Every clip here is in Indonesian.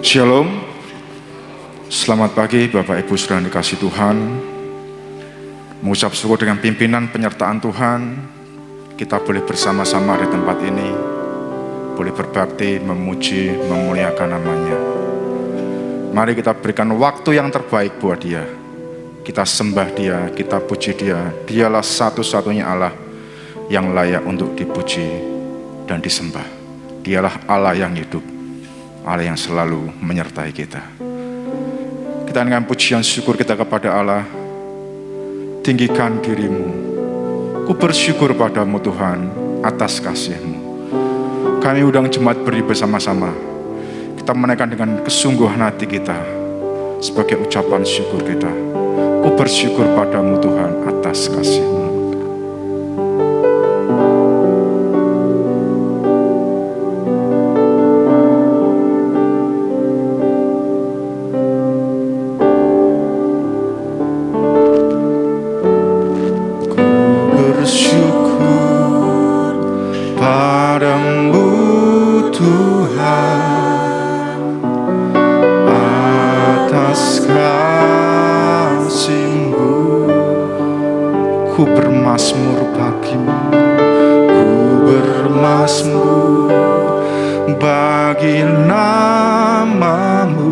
Shalom. Selamat pagi Bapak Ibu saudara dikasih Tuhan. Mengucap syukur dengan pimpinan penyertaan Tuhan, kita boleh bersama-sama di tempat ini, boleh berbakti, memuji, memuliakan namanya. Mari kita berikan waktu yang terbaik buat Dia. Kita sembah Dia, kita puji Dia. Dialah satu-satunya Allah yang layak untuk dipuji dan disembah. Dialah Allah yang hidup, Allah yang selalu menyertai kita. Kita dengan pujian syukur kita kepada Allah. Tinggikan dirimu, ku bersyukur padamu Tuhan atas kasih-Mu. Kami undang jemaat berdiri bersama-sama. Kita menaikkan dengan kesungguhan hati kita sebagai ucapan syukur kita. Ku bersyukur padamu Tuhan atas kasih-Mu. Ku bermazmur bagimu, ku bermazmur bagi namamu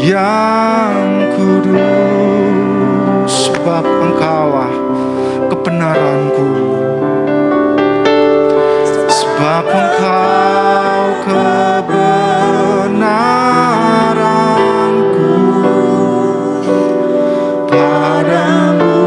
yang kudus. Sebab Engkaulah kebenaranku, sebab Engkau kebenaranku. Padamu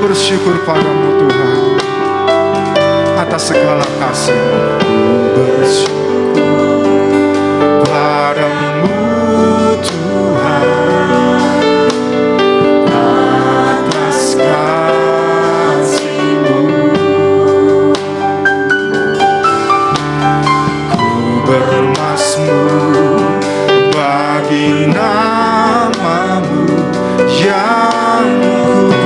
bersyukur padamu Tuhan atas segala kasih-Mu. Bersyukur padamu Tuhan atas kasih-Mu. Ku bermazmur bagi namamu yang kudus.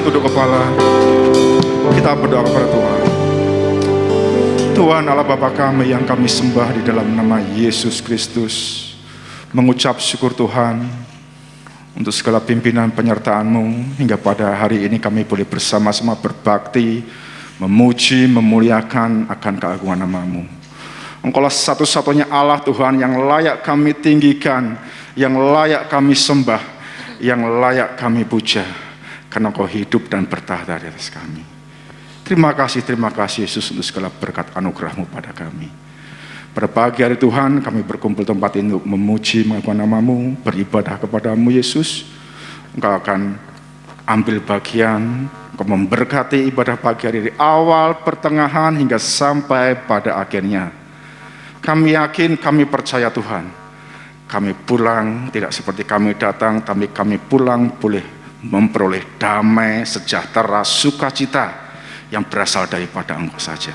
silakan tunduk kepala. Kita berdoa kepada Tuhan. Tuhan Allah Bapa kami yang kami sembah di dalam nama Yesus Kristus, mengucap syukur Tuhan untuk segala pimpinan penyertaan-Mu hingga pada hari ini kami boleh bersama-sama berbakti, memuji, memuliakan akan keagungan nama-Mu. Engkaulah satu-satunya Allah Tuhan yang layak kami tinggikan, yang layak kami sembah, yang layak kami puja, karena Engkau hidup dan bertahta di atas kami. Terima kasih Yesus untuk segala berkat anugerah-Mu pada kami. Pada pagi hari Tuhan kami berkumpul tempat ini untuk memuji mengakukan nama-Mu, beribadah kepada-Mu Yesus. Engkau akan ambil bagian, Engkau memberkati ibadah pagi hari dari awal, pertengahan hingga sampai pada akhirnya. Kami yakin, kami percaya Tuhan, kami pulang tidak seperti kami datang, tapi kami pulang boleh memperoleh damai, sejahtera, sukacita yang berasal daripada Engkau saja.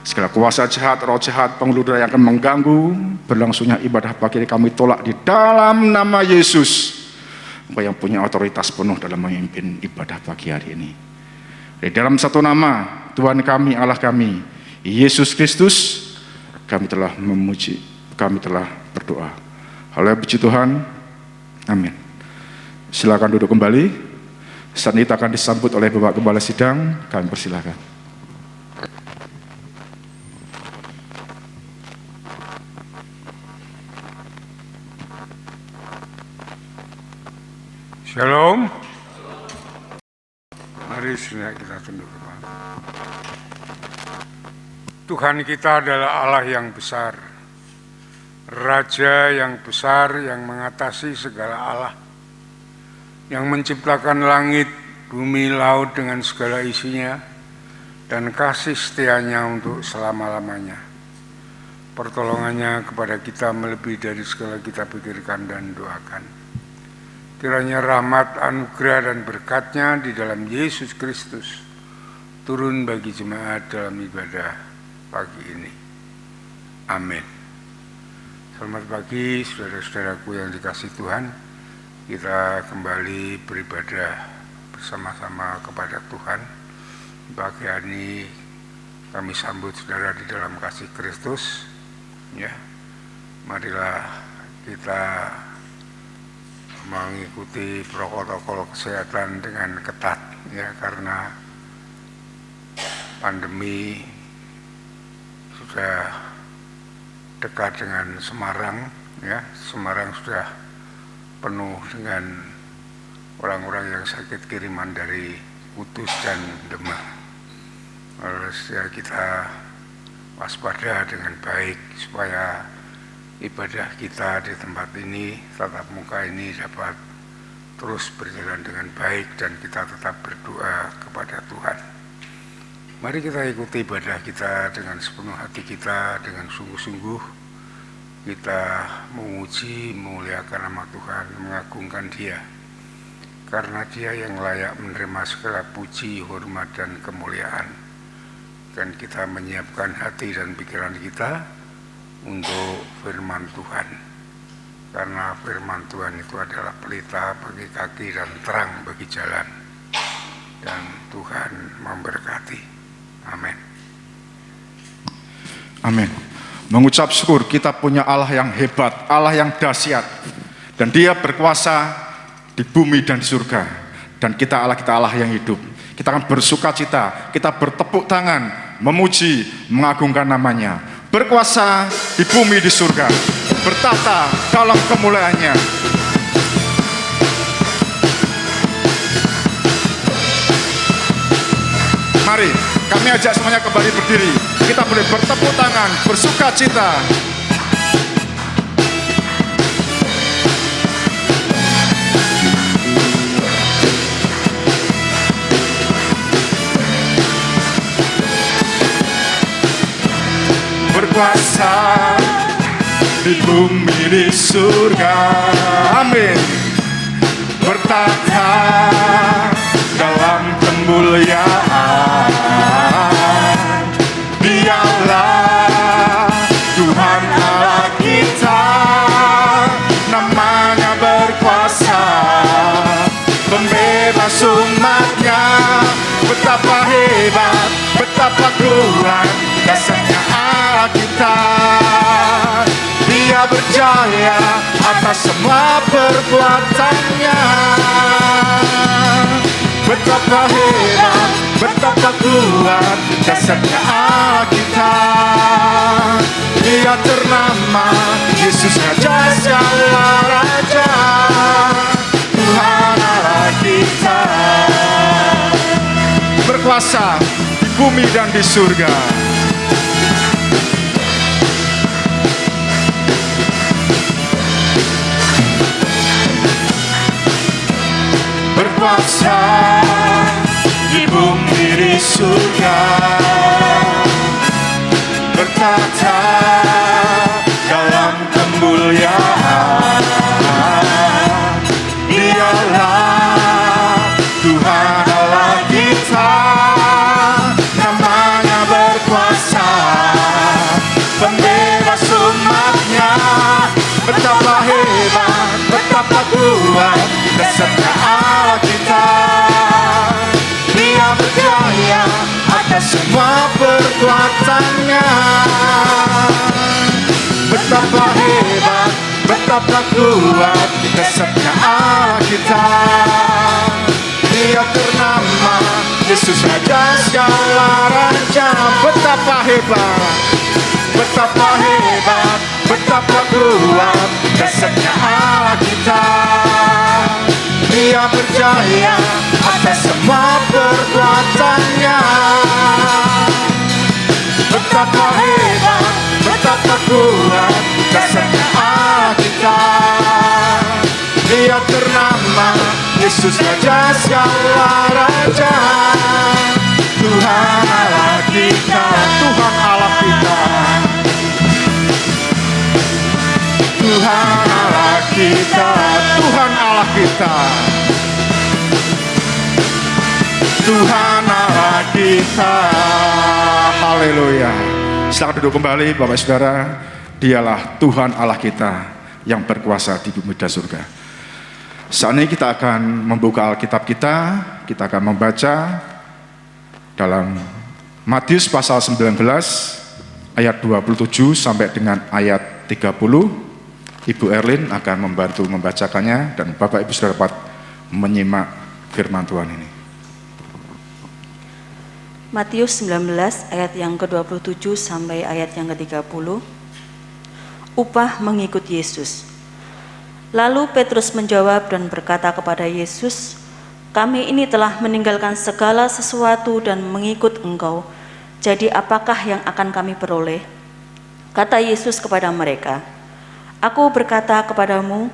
Segala kuasa jahat, roh jahat, pengeludra yang akan mengganggu berlangsungnya ibadah pagi ini kami tolak di dalam nama Yesus. Engkau yang punya otoritas penuh dalam memimpin ibadah pagi hari ini. Di dalam satu nama, Tuhan kami, Allah kami, Yesus Kristus, kami telah memuji, kami telah berdoa. Haleluya, puji Tuhan. Amin. Silakan duduk kembali. Saat ini akan disambut oleh Bapak Gembala Sidang. Kami persilakan. Shalom. Mari kita tunduk. Tuhan kita adalah Allah yang besar, Raja yang besar yang mengatasi segala Allah, yang menciptakan langit, bumi, laut dengan segala isinya, dan kasih setianya untuk selama-lamanya. Pertolongannya kepada kita melebihi dari segala kita pikirkan dan doakan. Kiranya rahmat, anugerah, dan berkatnya di dalam Yesus Kristus turun bagi jemaat dalam ibadah pagi ini. Amin. Selamat pagi saudara-saudaraku yang dikasihi Tuhan. Kita kembali beribadah bersama-sama kepada Tuhan. Pagi ini kami sambut saudara di dalam kasih Kristus. Ya, marilah kita mengikuti protokol kesehatan dengan ketat, ya, karena pandemi sudah dekat dengan Semarang, ya. Semarang sudah penuh dengan orang-orang yang sakit kiriman dari Kudus dan Demak. Harus ya kita waspada dengan baik supaya ibadah kita di tempat ini, tatap muka ini dapat terus berjalan dengan baik dan kita tetap berdoa kepada Tuhan. Mari kita ikuti ibadah kita dengan sepenuh hati kita, dengan sungguh-sungguh kita memuji, memuliakan nama Tuhan, mengagungkan Dia, karena Dia yang layak menerima segala puji, hormat, dan kemuliaan. Dan kita menyiapkan hati dan pikiran kita untuk firman Tuhan, karena firman Tuhan itu adalah pelita bagi kaki dan terang bagi jalan, dan Tuhan memberkati. Amin. Amin. Mengucap syukur kita punya Allah yang hebat, Allah yang dahsyat, dan Dia berkuasa di bumi dan di surga. Dan kita Allah yang hidup. Kita akan bersuka cita, kita bertepuk tangan, memuji, mengagungkan namanya. Berkuasa di bumi di surga, bertata dalam kemuliaannya. Mari kami ajak semuanya kembali berdiri. Kita boleh bertepuk tangan, bersuka cita. Berkuasa di bumi di surga. Amin. Bertata dalam kemuliaan. Dialah Tuhan Allah kita, namanya berkuasa, pembebas umatnya. semua perbuatannya. Betapa hebat, betapa kuat dasarnya Allah kita. Dia ternama Yesus Raja segala raja, Tuhan Allah kita. Berkuasa di bumi dan di surga. Berkuasa di bumi di surga, bertata dalam kemuliaan. Dialah Tuhan Allah kita, namanya berkuasa, pembebas umatnya. Betapa hebat, betapa kuat dasarnya Allah kita. Dia berjaya atas semua perbuatannya. Betapa hebat, betapa kuat dasarnya Allah kita. Dia ternama Yesus Raja segala raja. Betapa hebat, betapa hebat, betapa kuat dasarnya Allah kita. Dia berjaya atas semua perbuatannya. Betapa hebat, betapa kuat dasarnya Allah kita. Dia ternama Yesus Raja segala raja, Tuhan Allah kita. Tuhan Allah kita, Tuhan Allah kita, Tuhan Allah kita, Tuhan Allah kita. Haleluya. Silakan duduk kembali Bapak Saudara. Dialah Tuhan Allah kita yang berkuasa di bumi dan surga. Saat ini kita akan membuka Alkitab kita akan membaca dalam Matius pasal 19 ayat 27 sampai dengan ayat 30. Ibu Erlin akan membantu membacakannya dan Bapak Ibu sudah dapat menyimak firman Tuhan ini. Matius 19 ayat yang ke-27 sampai ayat yang ke-30. Upah mengikut Yesus. Lalu Petrus menjawab dan berkata kepada Yesus, "Kami ini telah meninggalkan segala sesuatu dan mengikut Engkau. Jadi apakah yang akan kami peroleh?" Kata Yesus kepada mereka, "Aku berkata kepadamu,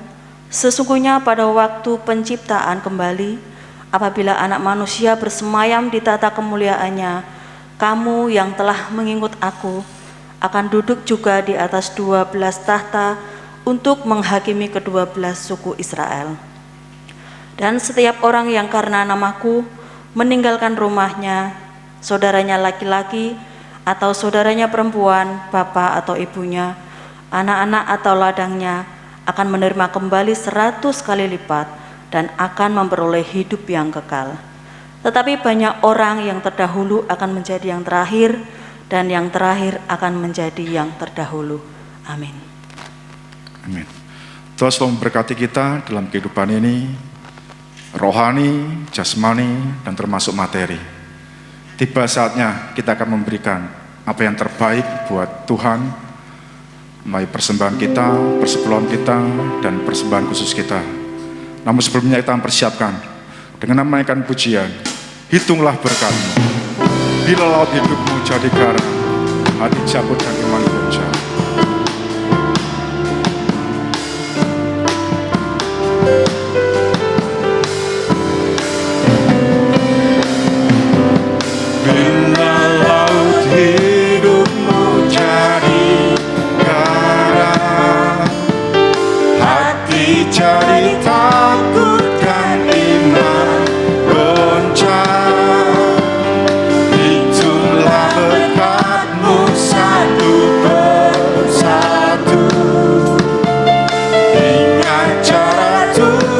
sesungguhnya pada waktu penciptaan kembali, apabila Anak Manusia bersemayam di tata kemuliaannya, kamu yang telah mengikut Aku akan duduk juga di atas 12 tahta untuk menghakimi ke-12 suku Israel. Dan setiap orang yang karena namaku meninggalkan rumahnya, saudaranya laki-laki atau saudaranya perempuan, bapak atau ibunya, anak-anak atau ladangnya, akan menerima kembali 100 kali lipat dan akan memperoleh hidup yang kekal. Tetapi banyak orang yang terdahulu akan menjadi yang terakhir, dan yang terakhir akan menjadi yang terdahulu." Amin. Amin. Tuhan selalu memberkati kita dalam kehidupan ini, rohani, jasmani, dan termasuk materi. Tiba saatnya kita akan memberikan apa yang terbaik buat Tuhan, melalui persembahan kita, persepuluhan kita, dan persembahan khusus kita. Namun sebelumnya kita mempersiapkan dengan menaikkan pujian, "Hitunglah berkat-Mu, bila laut hidupmu jadi garam, hati cabut dan iman goncang." Bila laut hidupmu jadi garam, hati jadi takut dan iman goncang. Hitunglah berkat-Mu satu persatu, ingat cara Tuhan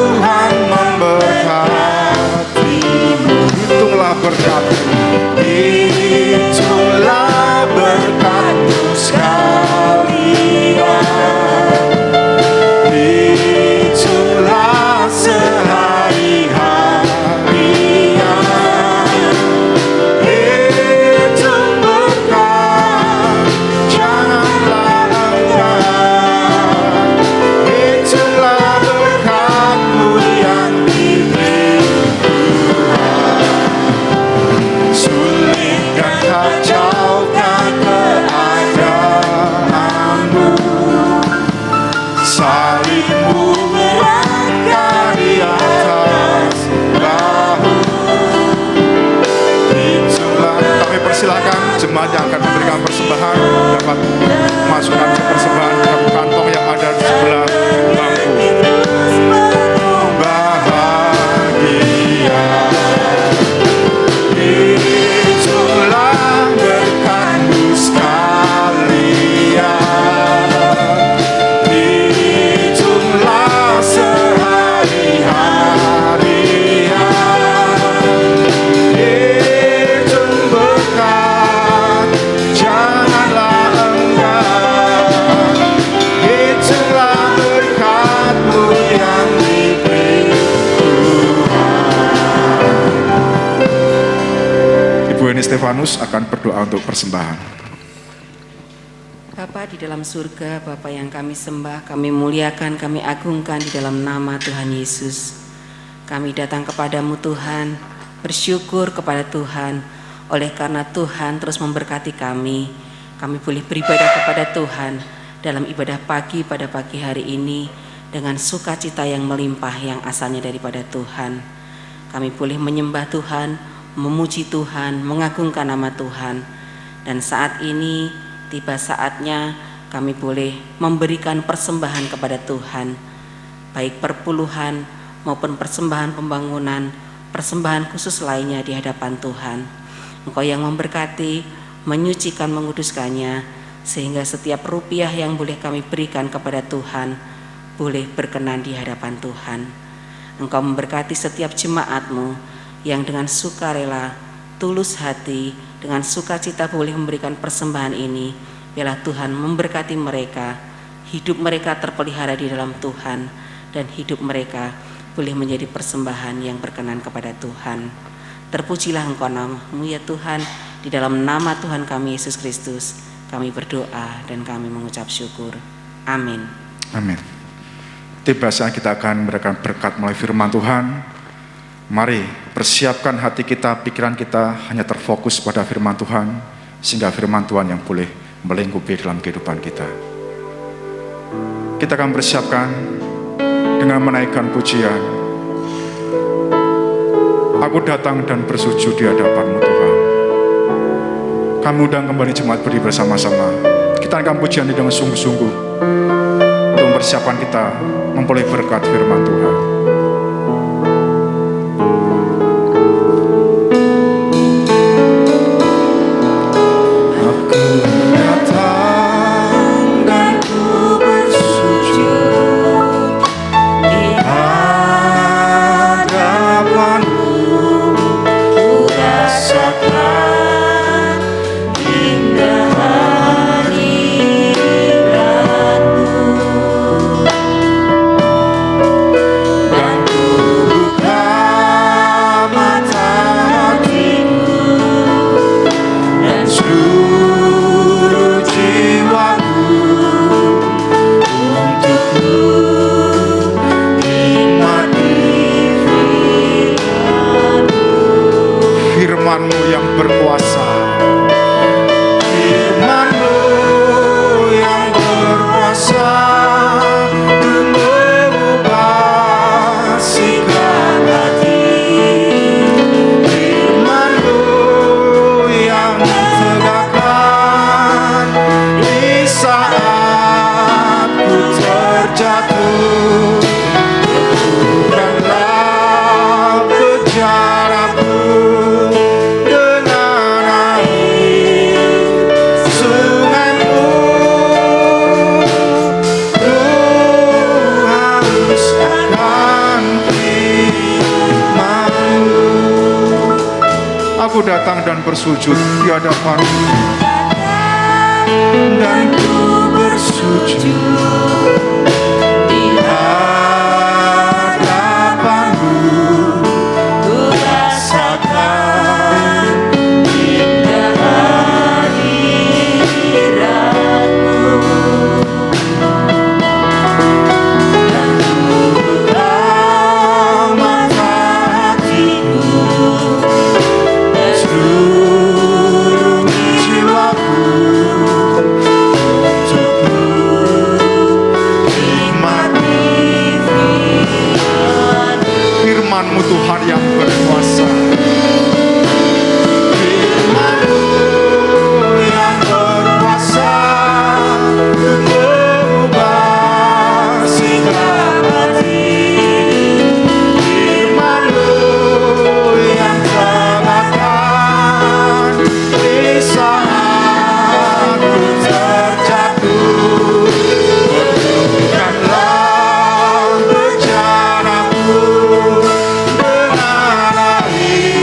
Stefanus akan berdoa untuk persembahan. Bapa di dalam surga, Bapa yang kami sembah, kami muliakan, kami agungkan di dalam nama Tuhan Yesus. Kami datang kepadamu Tuhan, bersyukur kepada Tuhan, oleh karena Tuhan terus memberkati kami. Kami boleh beribadah kepada Tuhan dalam ibadah pagi pada pagi hari ini dengan sukacita yang melimpah yang asalnya daripada Tuhan. Kami boleh menyembah Tuhan, memuji Tuhan, mengagungkan nama Tuhan. Dan saat ini tiba saatnya kami boleh memberikan persembahan kepada Tuhan, baik perpuluhan maupun persembahan pembangunan, persembahan khusus lainnya di hadapan Tuhan. Engkau yang memberkati, menyucikan, menguduskannya, sehingga setiap rupiah yang boleh kami berikan kepada Tuhan boleh berkenan di hadapan Tuhan. Engkau memberkati setiap jemaat-Mu yang dengan sukarela, tulus hati, dengan sukacita boleh memberikan persembahan ini. Biarlah Tuhan memberkati mereka, hidup mereka terpelihara di dalam Tuhan, dan hidup mereka boleh menjadi persembahan yang berkenan kepada Tuhan. Terpujilah Engkau nama-Mu ya Tuhan, di dalam nama Tuhan kami Yesus Kristus kami berdoa dan kami mengucap syukur. Amin. Amin. Tiba saat kita akan memberikan berkat melalui firman Tuhan. Mari persiapkan hati kita, pikiran kita hanya terfokus pada firman Tuhan, sehingga firman Tuhan yang boleh melingkupi dalam kehidupan kita. Kita akan persiapkan dengan menaikkan pujian. Aku datang dan bersujud di hadapan-Mu Tuhan. Kami undang kembali jemaat berdiri bersama-sama. Kita akan pujian ini dengan sungguh-sungguh untuk persiapan kita memperoleh berkat firman Tuhan. Firman-Mu yang berkuasa, Firman-Mu yang berkuasa mengubah sikap hati, Firman-Mu yang tegakkan di saat ku terjatuh, teguhkanlah penjaraku dengan air sungaimu. Ku haus akan firman-Mu. Aku datang dan bersujud di hadapan-Mu, dan ku bersujud di hadapan-Mu. Ku rasakan indah hadirat-Mu, dan buka mata hatiku dan seluruh jiwaku untukku nikmati firman-Mu Tuhan yang berkuasa, firman-Mu yang berkuasa mengubah sikap hati, firman-Mu yang tegakkan di saat ku terjatuh, teguhkanlah penjaraku dengan air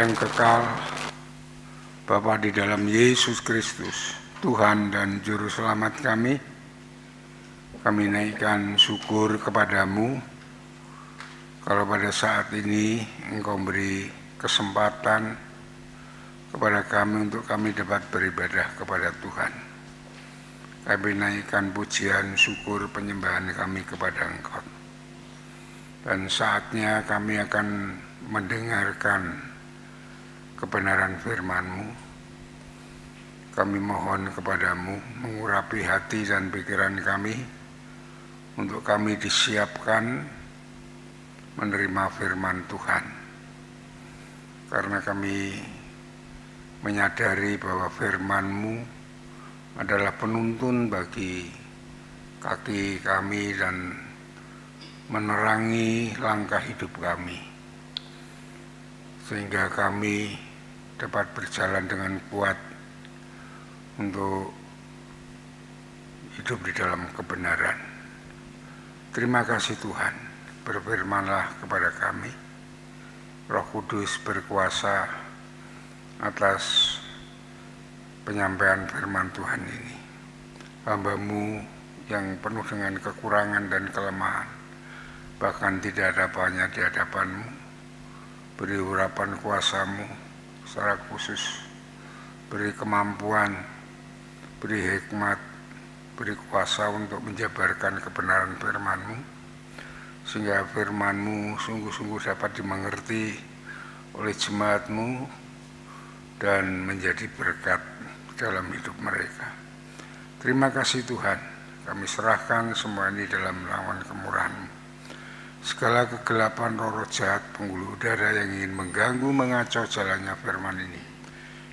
yang kekal, Bapa di dalam Yesus Kristus, Tuhan dan Juru Selamat kami naikkan syukur kepadamu kalau pada saat ini Engkau beri kesempatan kepada kami untuk kami dapat beribadah kepada Tuhan. Kami naikkan pujian, syukur, penyembahan kami kepada Engkau. Dan saatnya kami akan mendengarkan kebenaran firman-Mu. Kami mohon kepadamu mengurapi hati dan pikiran kami untuk kami disiapkan menerima firman Tuhan. Karena kami menyadari bahwa firman-Mu adalah penuntun bagi kaki kami dan menerangi langkah hidup kami, sehingga kami dapat berjalan dengan kuat untuk hidup di dalam kebenaran. Terima kasih Tuhan, berfirmanlah kepada kami. Roh Kudus berkuasa atas penyampaian firman Tuhan ini. Hamba-Mu yang penuh dengan kekurangan dan kelemahan, bahkan tidak ada apanya di hadapan-Mu, beri urapan kuasa-Mu secara khusus, beri kemampuan, beri hikmat, beri kuasa untuk menjabarkan kebenaran firman-Mu, sehingga firman-Mu sungguh-sungguh dapat dimengerti oleh jemaat-Mu dan menjadi berkat dalam hidup mereka. Terima kasih Tuhan, kami serahkan semua ini dalam naungan kemurahan-Mu. Segala kegelapan roh jahat penggulu udara yang ingin mengganggu mengacau jalannya firman ini,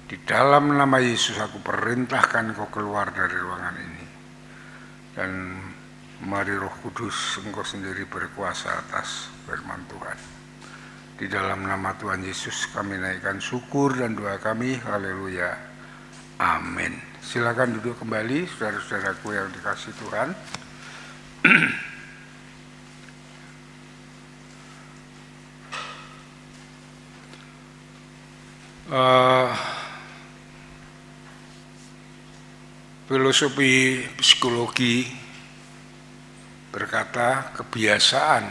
di dalam nama Yesus aku perintahkan Kau keluar dari ruangan ini. Dan mari Roh Kudus Engkau sendiri berkuasa atas firman Tuhan. Di dalam nama Tuhan Yesus kami naikkan syukur dan doa kami. Haleluya. Amin. Silakan duduk kembali saudara-saudaraku yang dikasihi Tuhan. Filosofi psikologi berkata kebiasaan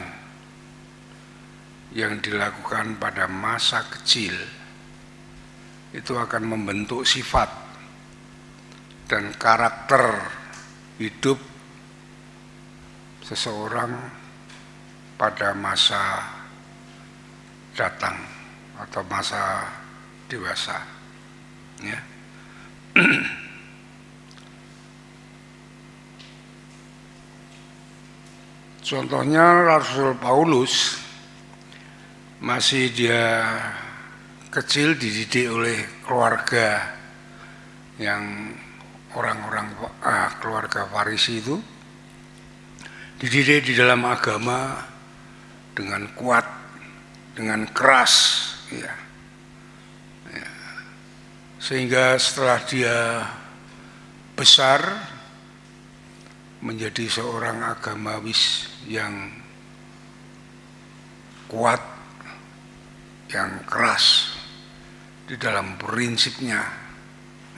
yang dilakukan pada masa kecil itu akan membentuk sifat dan karakter hidup seseorang pada masa datang atau masa dewasa, ya. Contohnya Rasul Paulus, masih dia kecil dididik oleh keluarga yang orang-orang keluarga Farisi itu, dididik di dalam agama dengan kuat, dengan keras, ya. Sehingga setelah dia besar menjadi seorang agamawis yang kuat, yang keras di dalam prinsipnya,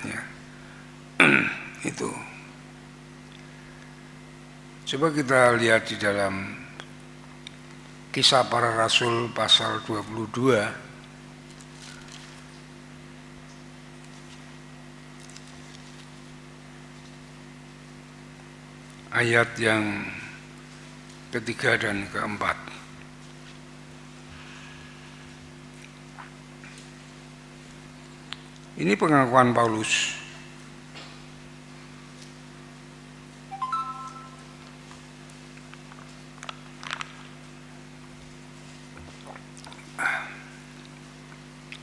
ya. Itu. Coba kita lihat di dalam Kisah Para Rasul pasal 22. Ayat yang ketiga dan keempat. Ini pengakuan Paulus.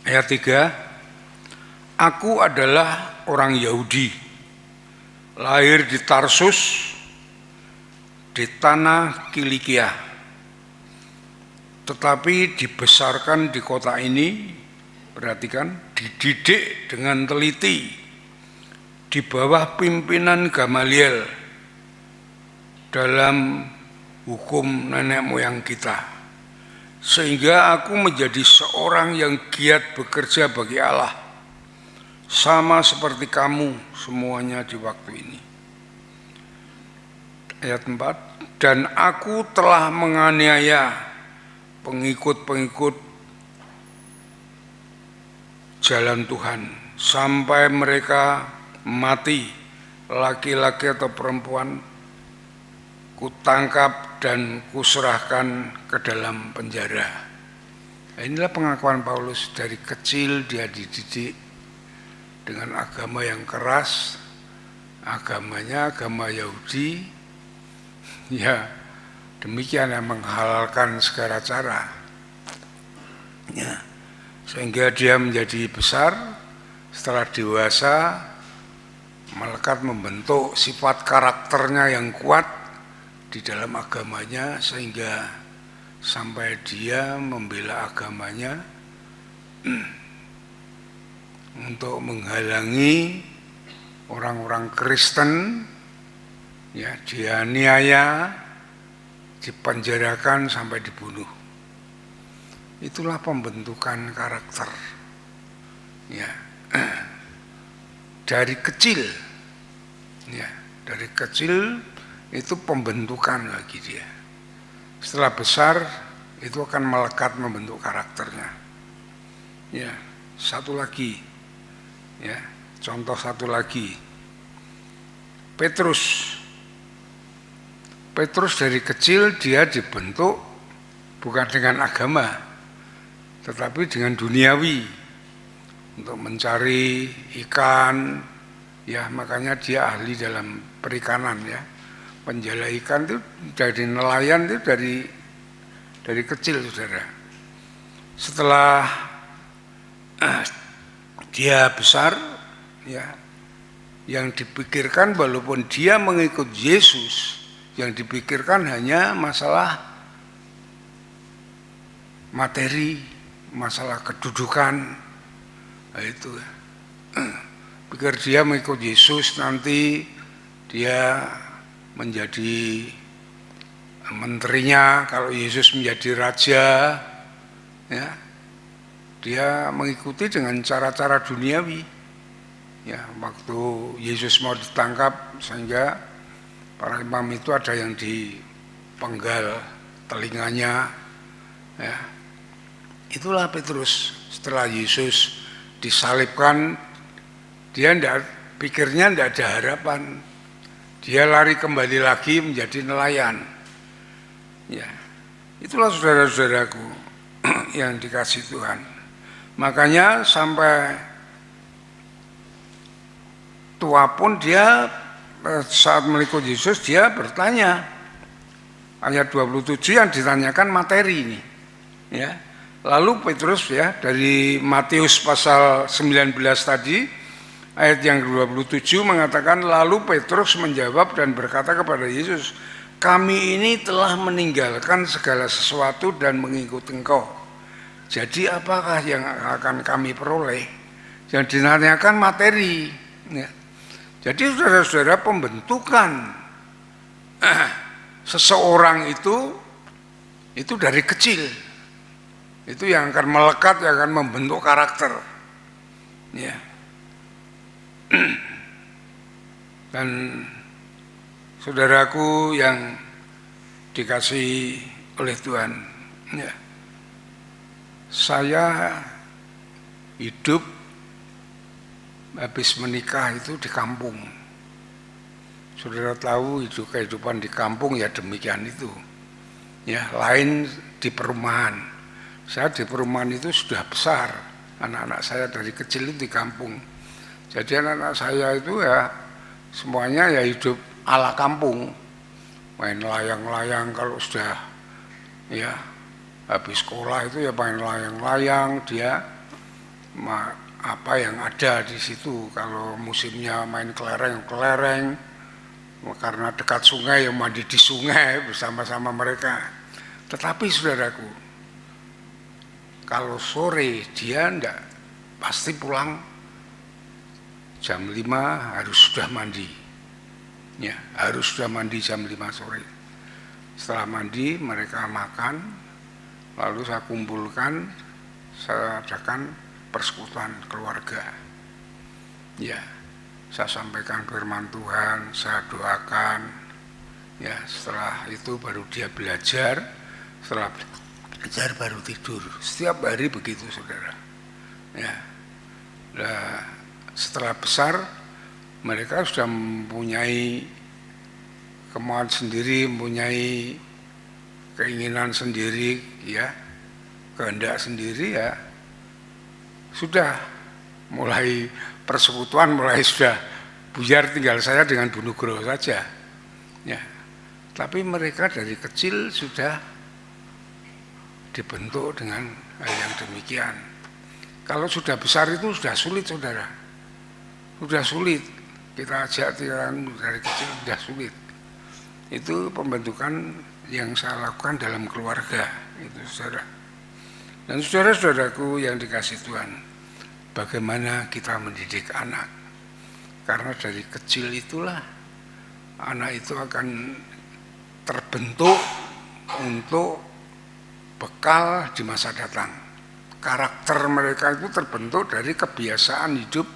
Ayat 3, aku adalah orang Yahudi, lahir di Tarsus, di tanah Kilikia, tetapi dibesarkan di kota ini, perhatikan, dididik dengan teliti di bawah pimpinan Gamaliel dalam hukum nenek moyang kita, sehingga aku menjadi seorang yang giat bekerja bagi Allah, sama seperti kamu semuanya di waktu ini. Ayat 4, dan aku telah menganiaya pengikut-pengikut jalan Tuhan sampai mereka mati, laki-laki atau perempuan, kutangkap dan kuserahkan ke dalam penjara. Nah, inilah pengakuan Paulus. Dari kecil dia dididik dengan agama yang keras, agamanya agama Yahudi, ya demikian yang menghalalkan segala cara, ya, sehingga dia menjadi besar. Setelah dewasa melekat membentuk sifat karakternya yang kuat di dalam agamanya, sehingga sampai dia membela agamanya untuk menghalangi orang-orang Kristen, ya, dianiaya, dipenjarakan sampai dibunuh. Itulah pembentukan karakter, ya, dari kecil, ya, dari kecil itu pembentukan lagi dia. Setelah besar itu akan melekat membentuk karakternya. Ya, satu lagi, ya, contoh satu lagi, Petrus dari kecil dia dibentuk bukan dengan agama, tetapi dengan duniawi, untuk mencari ikan, ya, makanya dia ahli dalam perikanan, ya. Penjala ikan itu dari nelayan itu dari kecil, saudara. Setelah dia besar, ya, yang dipikirkan walaupun dia mengikut Yesus, yang dipikirkan hanya masalah materi, masalah kedudukan. Nah, itu pikir dia mengikut Yesus nanti dia menjadi menterinya, kalau Yesus menjadi raja, ya, dia mengikuti dengan cara-cara duniawi, ya. Waktu Yesus mau ditangkap, sehingga para imam itu ada yang dipenggal telinganya, ya. Itulah Petrus. Setelah Yesus disalibkan, dia pikirnya tidak ada harapan. Dia lari kembali lagi menjadi nelayan. Ya, itulah saudara-saudaraku yang dikasih Tuhan. Makanya sampai tua pun dia saat mengikut Yesus dia bertanya. Ayat 27 yang ditanyakan materi ini. Ya. Lalu Petrus, ya, dari Matius pasal 19 tadi, ayat yang ke-27 mengatakan, lalu Petrus menjawab dan berkata kepada Yesus, kami ini telah meninggalkan segala sesuatu dan mengikut Engkau. Jadi apakah yang akan kami peroleh? Yang ditanyakan materi, ya. Jadi saudara-saudara, pembentukan seseorang itu dari kecil. Itu yang akan melekat, yang akan membentuk karakter, ya. Dan saudaraku yang dikasih oleh Tuhan, ya, saya hidup habis menikah itu di kampung. Saudara tahu hidup kehidupan di kampung ya demikian itu, ya, lain di perumahan. Saya di perumahan itu sudah besar, anak-anak saya dari kecil itu di kampung. Jadi anak-anak saya itu ya semuanya ya hidup ala kampung, main layang-layang kalau sudah, ya, habis sekolah itu ya main layang-layang, dia apa yang ada di situ. Kalau musimnya main kelereng, karena dekat sungai ya mandi di sungai bersama-sama mereka. Tetapi saudaraku, kalau sore dia enggak, pasti pulang jam 5 harus sudah mandi, ya, harus sudah mandi jam 5 sore. Setelah mandi mereka makan, lalu saya kumpulkan, saya adakan persekutuan keluarga. Ya, saya sampaikan firman Tuhan, saya doakan. Ya, setelah itu baru dia belajar, setelah belajar baru tidur. Setiap hari begitu, saudara. Ya, nah, setelah besar mereka sudah mempunyai kemauan sendiri, mempunyai keinginan sendiri, ya, kehendak sendiri, ya, sudah mulai persekutuan mulai sudah buyar, tinggal saya dengan Bu Nugroho saja. Ya, tapi mereka dari kecil sudah dibentuk dengan hal yang demikian. Kalau sudah besar itu sudah sulit, saudara. Sudah sulit. Kita ajak dari kecil sudah sulit. Itu pembentukan yang saya lakukan dalam keluarga, itu saudara. Dan saudara-saudaraku yang dikasih Tuhan, bagaimana kita mendidik anak? Karena dari kecil itulah anak itu akan terbentuk untuk bekal di masa datang. Karakter mereka itu terbentuk dari kebiasaan hidup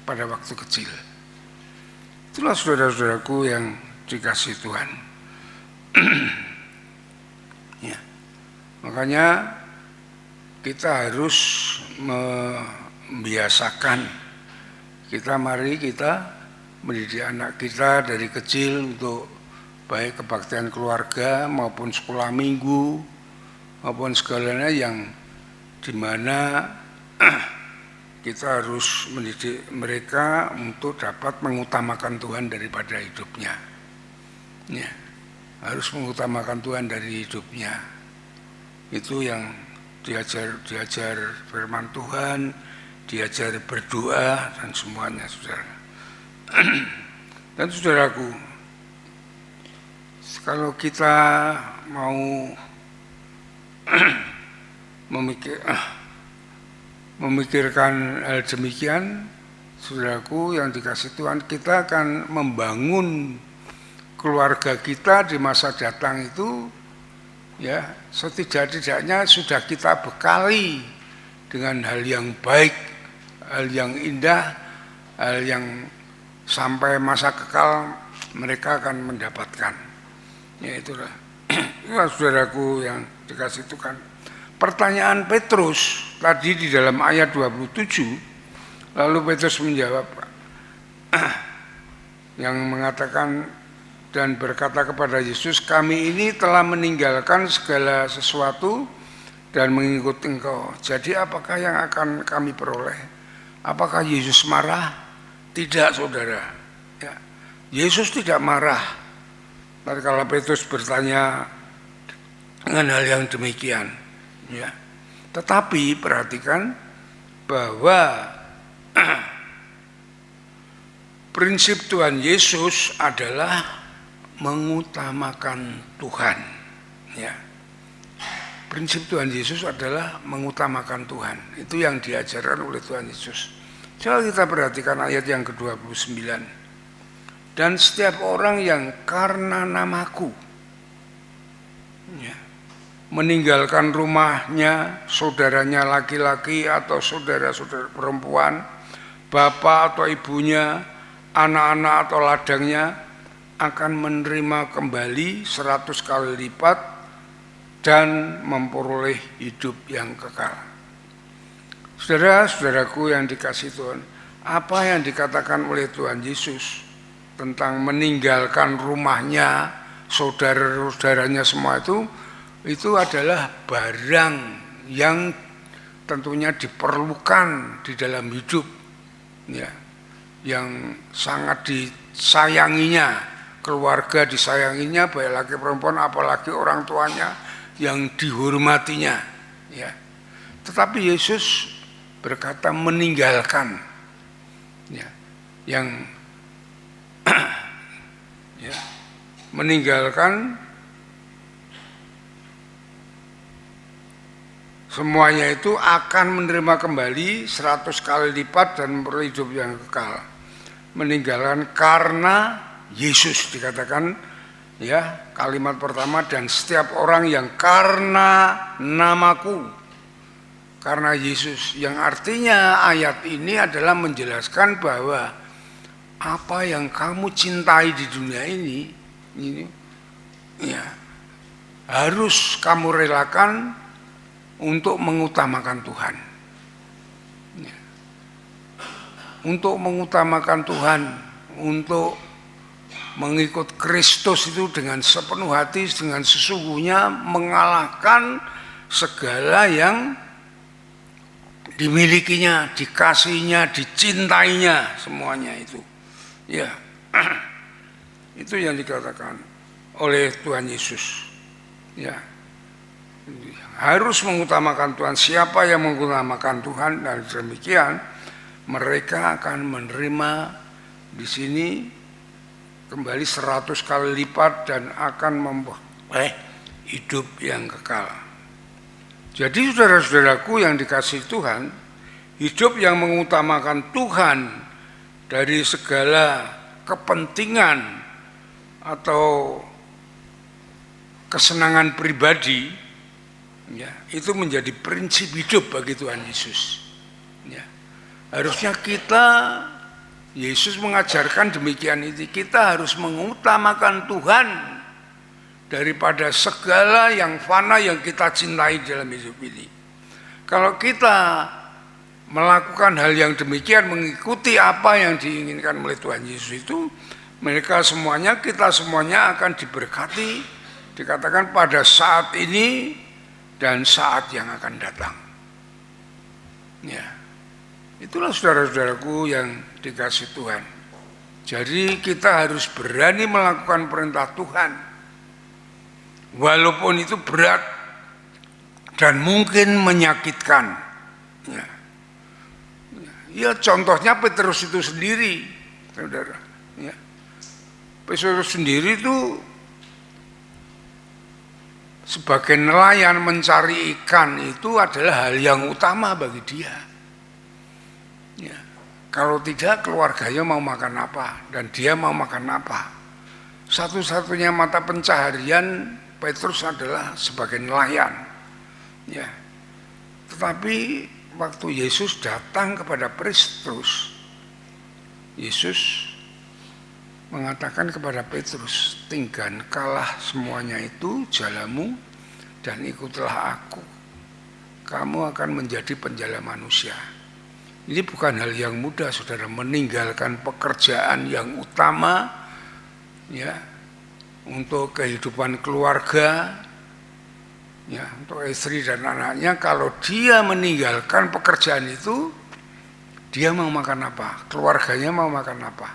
pada waktu kecil. Itulah saudara-saudaraku yang dikasih Tuhan. Ya. Makanya kita harus membiasakan, mari kita mendidik anak kita dari kecil untuk baik kebaktian keluarga maupun sekolah minggu maupun segalanya, yang dimana kita harus mendidik mereka untuk dapat mengutamakan Tuhan daripada hidupnya. Ya, harus mengutamakan Tuhan dari hidupnya. Itu yang diajar firman Tuhan, diajar berdoa dan semuanya, saudara. Dan saudaraku, kalau kita mau memikirkan hal demikian, saudaraku yang dikasih Tuhan, kita akan membangun keluarga kita di masa datang itu, ya, setidak-tidaknya sudah kita bekali dengan hal yang baik, hal yang indah, hal yang sampai masa kekal mereka akan mendapatkan. Ya, itulah saudaraku yang dikasih Tuhan. Pertanyaan Petrus tadi di dalam ayat 27, lalu Petrus menjawab yang mengatakan dan berkata kepada Yesus, kami ini telah meninggalkan segala sesuatu dan mengikut Engkau. Jadi apakah yang akan kami peroleh? Apakah Yesus marah? Tidak, saudara. Ya. Yesus tidak marah. Tapi kalau Petrus bertanya dengan hal yang demikian, ya. Tetapi perhatikan bahwa prinsip Tuhan Yesus adalah mengutamakan Tuhan. Ya. Prinsip Tuhan Yesus adalah mengutamakan Tuhan. Itu yang diajarkan oleh Tuhan Yesus. Coba kita perhatikan ayat yang ke-29. Dan setiap orang yang karena namaku, ya, meninggalkan rumahnya, saudaranya laki-laki atau saudara-saudara perempuan, bapak atau ibunya, anak-anak atau ladangnya, akan menerima kembali 100 kali lipat dan memperoleh hidup yang kekal. Saudara-saudaraku yang dikasih Tuhan, apa yang dikatakan oleh Tuhan Yesus tentang meninggalkan rumahnya, saudara-saudaranya semua itu adalah barang yang tentunya diperlukan di dalam hidup, ya, yang sangat disayanginya, keluarga disayanginya, baik laki perempuan, apalagi orang tuanya yang dihormatinya, ya. Tetapi Yesus berkata meninggalkan, ya, yang ya, meninggalkan semuanya itu akan menerima kembali 100 kali lipat dan memperoleh hidup yang kekal. Meninggalkan karena Yesus, dikatakan Ya, kalimat pertama, dan setiap orang yang karena namaku, karena Yesus, yang artinya ayat ini adalah menjelaskan bahwa apa yang kamu cintai di dunia ini ya, harus kamu relakan untuk mengutamakan Tuhan. Ya. Untuk mengutamakan Tuhan, untuk mengikut Kristus itu dengan sepenuh hati, dengan sesungguhnya, mengalahkan segala yang dimilikinya, dikasihnya, dicintainya, semuanya itu. Ya, itu yang dikatakan oleh Tuhan Yesus. Ya, harus mengutamakan Tuhan. Siapa yang mengutamakan Tuhan, dan demikian mereka akan menerima di sini kembali 100 kali lipat dan akan memperoleh hidup yang kekal. Jadi saudara-saudaraku yang dikasihi Tuhan, hidup yang mengutamakan Tuhan dari segala kepentingan atau kesenangan pribadi, ya, itu menjadi prinsip hidup bagi Tuhan Yesus. Ya. Harusnya kita, Yesus mengajarkan demikian itu, kita harus mengutamakan Tuhan daripada segala yang fana yang kita cintai dalam hidup ini. Kalau kita melakukan hal yang demikian, mengikuti apa yang diinginkan oleh Tuhan Yesus itu, mereka semuanya, kita semuanya akan diberkati, dikatakan pada saat ini dan saat yang akan datang. Ya. Itulah saudara-saudaraku yang dikasihi Tuhan. Jadi kita harus berani melakukan perintah Tuhan, walaupun itu berat dan mungkin menyakitkan. Ya, contohnya Petrus itu sendiri, saudara. Ya. Petrus sendiri itu sebagai nelayan mencari ikan itu adalah hal yang utama bagi dia. Ya. Kalau tidak, keluarganya mau makan apa dan dia mau makan apa. Satu-satunya mata pencaharian Petrus adalah sebagai nelayan. Ya. Tetapi waktu Yesus datang kepada Petrus, Yesus mengatakan kepada Petrus, tinggalkanlah semuanya itu, jalamu, dan ikutlah aku. Kamu akan menjadi penjala manusia. Ini bukan hal yang mudah, saudara, meninggalkan pekerjaan yang utama, ya, untuk kehidupan keluarga, ya, untuk istri dan anaknya. Kalau dia meninggalkan pekerjaan itu, dia mau makan apa? Keluarganya mau makan apa?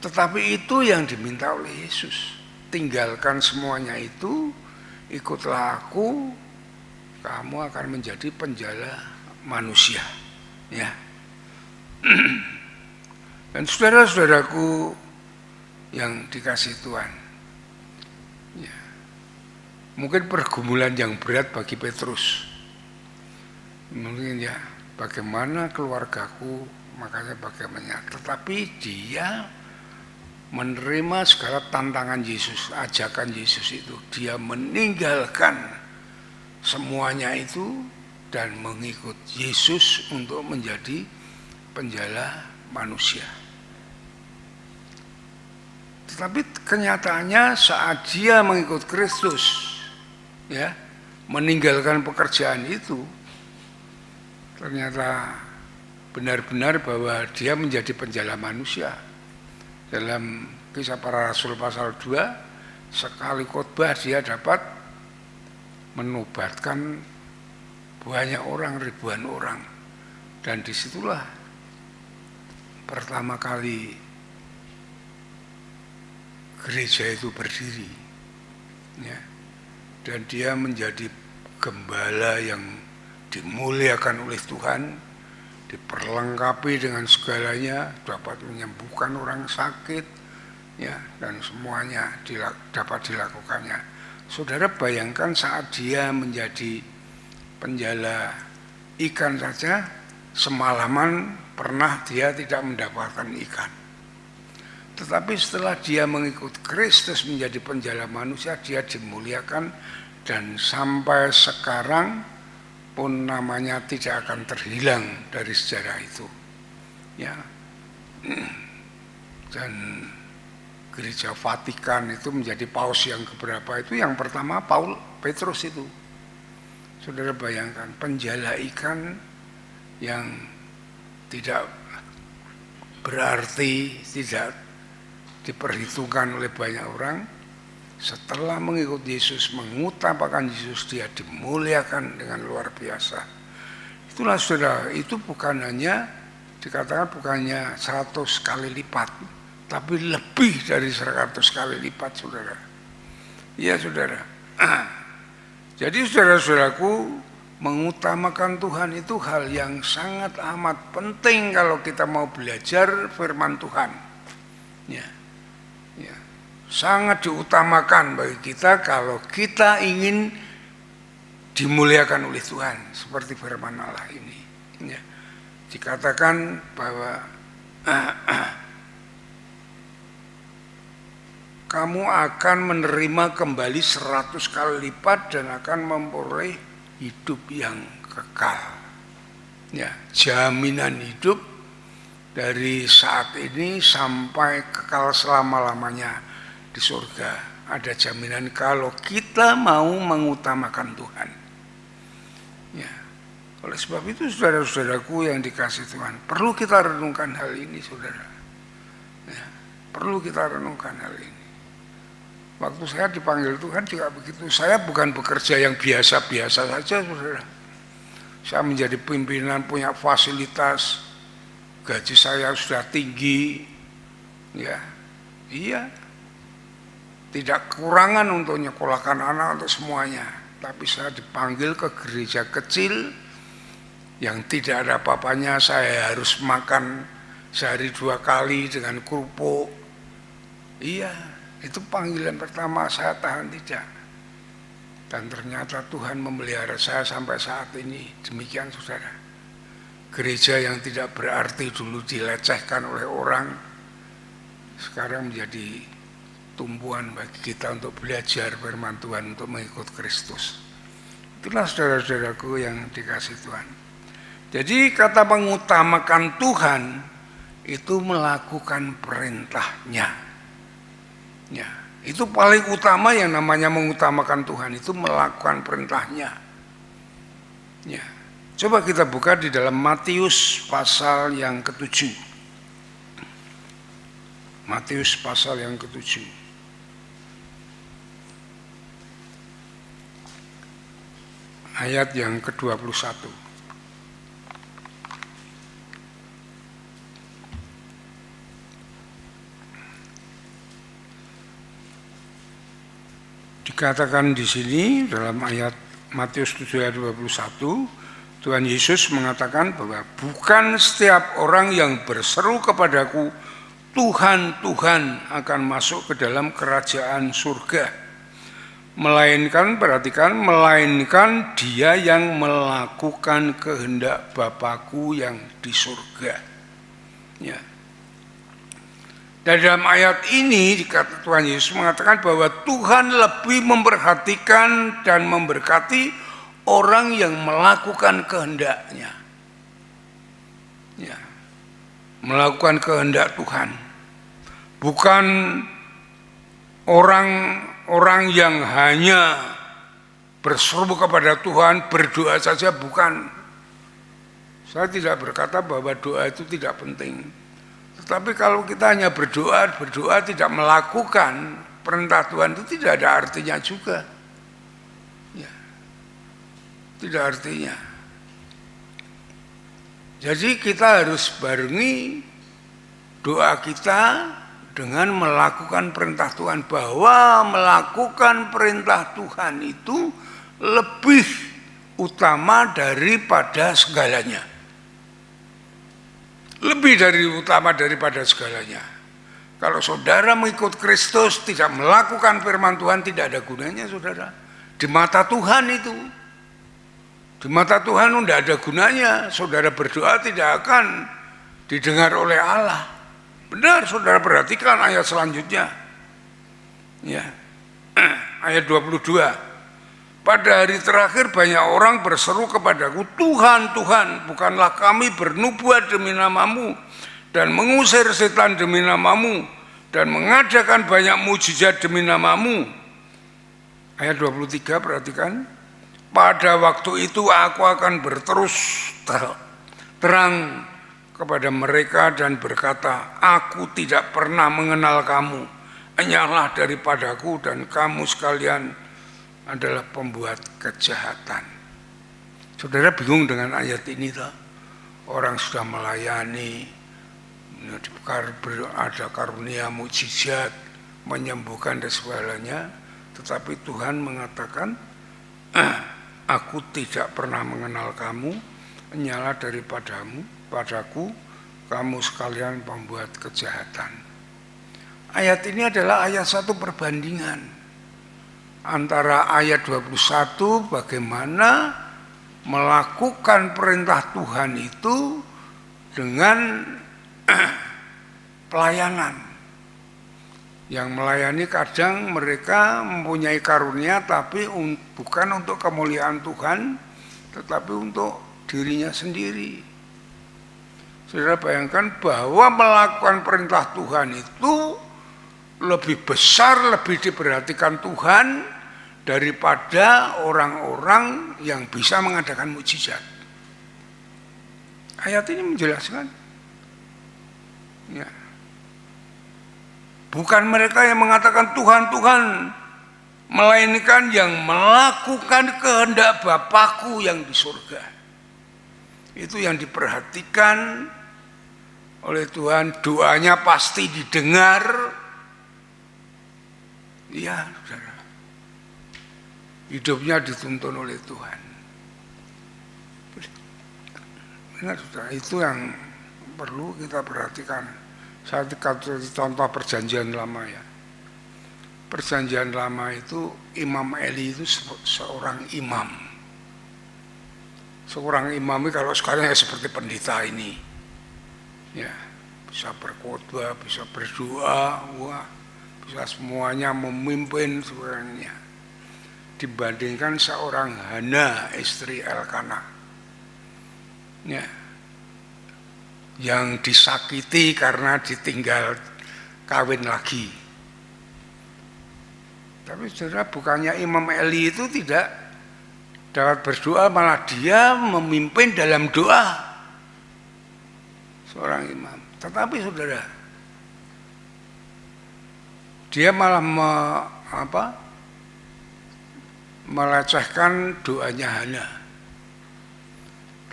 Tetapi itu yang diminta oleh Yesus. Tinggalkan semuanya itu, ikutlah aku, kamu akan menjadi penjala manusia. Ya. Dan saudara-saudaraku yang dikasihi Tuhan, ya, mungkin pergumulan yang berat bagi Petrus, mungkin ya, bagaimana keluargaku, makanya bagaimana, tetapi dia menerima segala tantangan Yesus, ajakan Yesus itu, dia meninggalkan semuanya itu dan mengikut Yesus untuk menjadi penjala manusia. Tetapi kenyataannya saat dia mengikut Kristus, ya, meninggalkan pekerjaan itu, ternyata benar-benar bahwa dia menjadi penjala manusia. Dalam Kisah Para Rasul pasal 2, sekali khotbah dia dapat menobatkan banyak orang, ribuan orang. Dan disitulah pertama kali gereja itu berdiri, ya. Dan dia menjadi gembala yang dimuliakan oleh Tuhan, diperlengkapi dengan segalanya, dapat menyembuhkan orang sakit, ya, dan semuanya dapat dilakukannya. Saudara bayangkan saat dia menjadi penjala ikan saja, semalaman pernah dia tidak mendapatkan ikan. Tetapi setelah dia mengikut Kristus menjadi penjala manusia, dia dimuliakan dan sampai sekarang pun namanya tidak akan terhilang dari sejarah itu. Ya. Dan Gereja Vatikan itu menjadi paus yang keberapa itu, yang pertama Petrus itu. Saudara bayangkan, penjala ikan yang tidak berarti, tidak diperhitungkan oleh banyak orang, setelah mengikut Yesus, mengutamakan Yesus, dia dimuliakan dengan luar biasa. Itulah saudara, itu bukan hanya dikatakan bukannya 100 kali lipat, tapi lebih dari 100 kali lipat, saudara. Iya, saudara. Jadi saudara-saudaraku, mengutamakan Tuhan itu hal yang sangat amat penting kalau kita mau belajar firman Tuhan. Ya. Ya. Sangat diutamakan bagi kita kalau kita ingin dimuliakan oleh Tuhan seperti firman Allah ini. Ya. Dikatakan bahwa kamu akan menerima kembali 100 kali lipat dan akan memperoleh hidup yang kekal. Ya, jaminan hidup dari saat ini sampai kekal selama-lamanya di surga. Ada jaminan kalau kita mau mengutamakan Tuhan. Ya. Oleh sebab itu saudara-saudaraku yang dikasihi Tuhan, perlu kita renungkan hal ini, saudara. Ya, perlu kita renungkan hal ini. Waktu saya dipanggil Tuhan juga begitu. Saya bukan bekerja yang biasa-biasa saja, saudara. Saya menjadi pimpinan, punya fasilitas, gaji saya sudah tinggi, ya, iya. Tidak kekurangan untuk nyekolahkan anak untuk semuanya. Tapi saya dipanggil ke gereja kecil yang tidak ada apa-apanya. Saya harus makan sehari 2 kali dengan kerupuk. Iya, itu panggilan pertama, saya tahan tidak. Dan ternyata Tuhan memelihara saya sampai saat ini. Demikian, saudara. Gereja yang tidak berarti dulu dilecehkan oleh orang, sekarang menjadi tumbuhan bagi kita untuk belajar firman Tuhan, untuk mengikut Kristus. Itulah saudara-saudaraku yang dikasihi Tuhan. Jadi kata mengutamakan Tuhan itu melakukan perintahnya. Ya, itu paling utama yang namanya mengutamakan Tuhan, itu melakukan perintahnya. Ya. Coba kita buka di dalam Matius pasal yang ke-7. Matius pasal yang ke-7. Ayat yang ke-21. Dikatakan di sini dalam ayat Matius 7 ayat 21, Tuhan Yesus mengatakan bahwa bukan setiap orang yang berseru kepadaku, Tuhan, Tuhan, akan masuk ke dalam kerajaan surga. Melainkan, perhatikan, melainkan dia yang melakukan kehendak Bapa-Ku yang di surga. Ya. Dan dalam ayat ini Tuhan Yesus mengatakan bahwa Tuhan lebih memperhatikan dan memberkati orang yang melakukan kehendaknya. Ya. Melakukan kehendak Tuhan. Bukan orang yang hanya berseru kepada Tuhan, berdoa saja, bukan. Saya tidak berkata bahwa doa itu tidak penting. Tetapi kalau kita hanya berdoa tidak melakukan perintah Tuhan, itu tidak ada artinya juga. Ya. Tidak artinya. Jadi kita harus barengi doa kita dengan melakukan perintah Tuhan, bahwa melakukan perintah Tuhan itu lebih utama daripada segalanya. Lebih utama daripada segalanya. Kalau saudara mengikut Kristus tidak melakukan firman Tuhan, tidak ada gunanya, saudara. Di mata Tuhan itu, di mata Tuhan tidak ada gunanya. Saudara berdoa tidak akan didengar oleh Allah. Benar, saudara perhatikan ayat selanjutnya. Ya. Ayat 22. Pada hari terakhir banyak orang berseru kepadaku, Tuhan, Tuhan, bukanlah kami bernubuat demi namamu dan mengusir setan demi namamu dan mengadakan banyak mujizat demi namamu. Ayat 23, perhatikan. Pada waktu itu aku akan berterus terang kepada mereka dan berkata, aku tidak pernah mengenal kamu, enyahlah daripadaku dan kamu sekalian adalah pembuat kejahatan. Saudara bingung dengan ayat ini tak? Orang sudah melayani, ada karunia mujizat, menyembuhkan dan segalanya, tetapi Tuhan mengatakan, aku tidak pernah mengenal kamu, enyahlah padaku, kamu sekalian pembuat kejahatan. Ayat ini adalah ayat satu perbandingan antara ayat 21 bagaimana melakukan perintah Tuhan itu dengan pelayanan. Yang melayani kadang mereka mempunyai karunia tapi bukan untuk kemuliaan Tuhan, tetapi untuk dirinya sendiri. Saudara bayangkan bahwa melakukan perintah Tuhan itu lebih besar, lebih diperhatikan Tuhan daripada orang-orang yang bisa mengadakan mujizat. Ayat ini menjelaskan. Ya. Bukan mereka yang mengatakan Tuhan, Tuhan, melainkan yang melakukan kehendak Bapakku yang di surga. Itu yang diperhatikan oleh Tuhan, doanya pasti didengar. Ya, saudara. Hidupnya dituntun oleh Tuhan. Benar, saudara, itu yang perlu kita perhatikan. Saya contoh perjanjian lama ya. Perjanjian lama itu Imam Eli itu seorang imam. Seorang imam ini kalau sekarang ya seperti pendeta ini. Ya, bisa berkhotbah, bisa berdoa, wah, bisa semuanya memimpin sebenarnya. Dibandingkan seorang Hana, istri Elkana. Ya. Yang disakiti karena ditinggal kawin lagi. Tapi saudara, bukannya Imam Eli itu tidak dapat berdoa, malah dia memimpin dalam doa. Seorang imam. Tetapi saudara, dia malah melecehkan doanya Hana.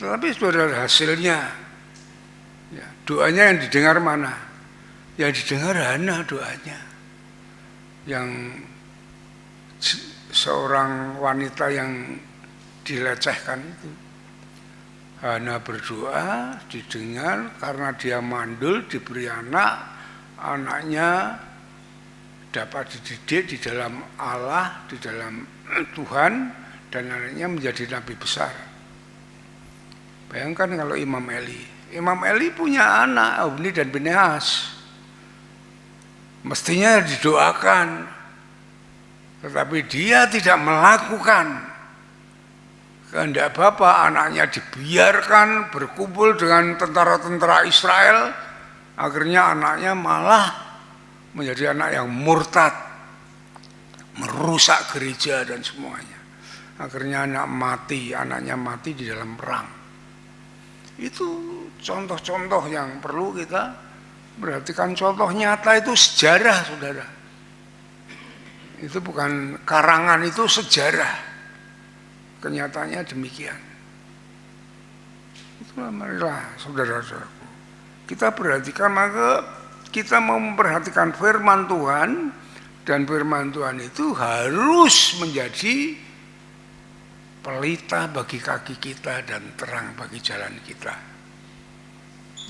Tetapi saudara, hasilnya ya, doanya yang didengar mana? Yang didengar Hana doanya. Yang seorang wanita yang dilecehkan itu. Hana berdoa, didengar, karena dia mandul, diberi anak, anaknya dapat dididik di dalam Allah, di dalam Tuhan, dan anaknya menjadi nabi besar. Bayangkan kalau Imam Eli punya anak, Hofni dan Pinehas. Mestinya didoakan, tetapi dia tidak melakukan kehendak Bapa. Anaknya dibiarkan berkumpul dengan tentara-tentara Israel, akhirnya anaknya malah menjadi anak yang murtad, merusak gereja dan semuanya. Akhirnya anaknya mati di dalam perang. Itu contoh-contoh yang perlu kita perhatikan. Contoh nyata itu sejarah, saudara. Itu bukan karangan, itu sejarah. Kenyataannya demikian. Itulah, marilah saudara-saudaraku, kita perhatikan, maka kita mau memperhatikan firman Tuhan, dan firman Tuhan itu harus menjadi pelita bagi kaki kita dan terang bagi jalan kita.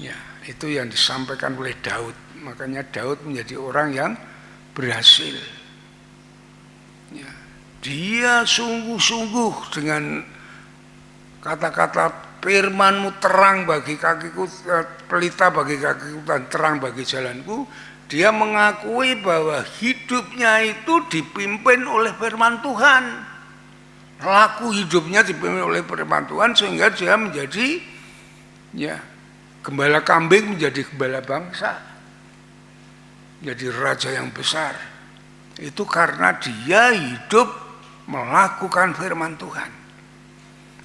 Ya, itu yang disampaikan oleh Daud. Makanya Daud menjadi orang yang berhasil. Ya, dia sungguh-sungguh dengan kata-kata firman-Mu terang bagi kakiku, pelita bagi kakiku dan terang bagi jalanku. Dia mengakui bahwa hidupnya itu dipimpin oleh firman Tuhan. Laku hidupnya dipimpin oleh firman Tuhan sehingga dia menjadi gembala kambing, menjadi gembala bangsa, menjadi raja yang besar. Itu karena dia hidup melakukan firman Tuhan.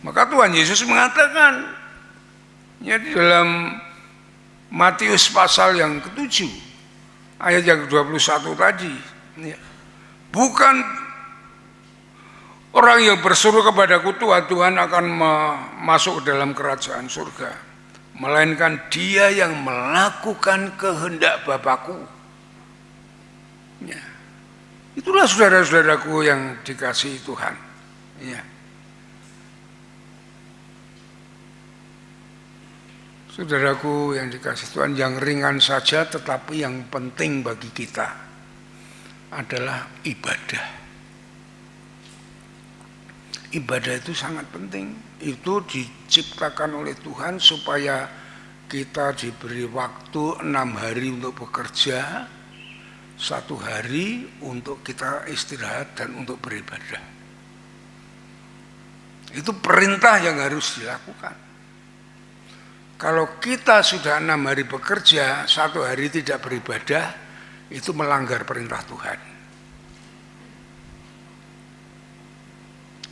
Maka Tuhan Yesus mengatakan di dalam Matius pasal yang ke-7 ayat yang ke-21 tadi, bukan orang yang berseru kepadaku Tuhan, Tuhan akan masuk ke dalam kerajaan surga, melainkan dia yang melakukan kehendak Bapakku. Itulah saudara-saudaraku yang dikasihi Tuhan. Saudaraku yang dikasihi Tuhan, yang ringan saja tetapi yang penting bagi kita adalah ibadah. Ibadah itu sangat penting. Itu diciptakan oleh Tuhan supaya kita diberi waktu 6 hari untuk bekerja, 1 hari untuk kita istirahat dan untuk beribadah. Itu perintah yang harus dilakukan. Kalau kita sudah 6 hari bekerja, 1 hari tidak beribadah, itu melanggar perintah Tuhan.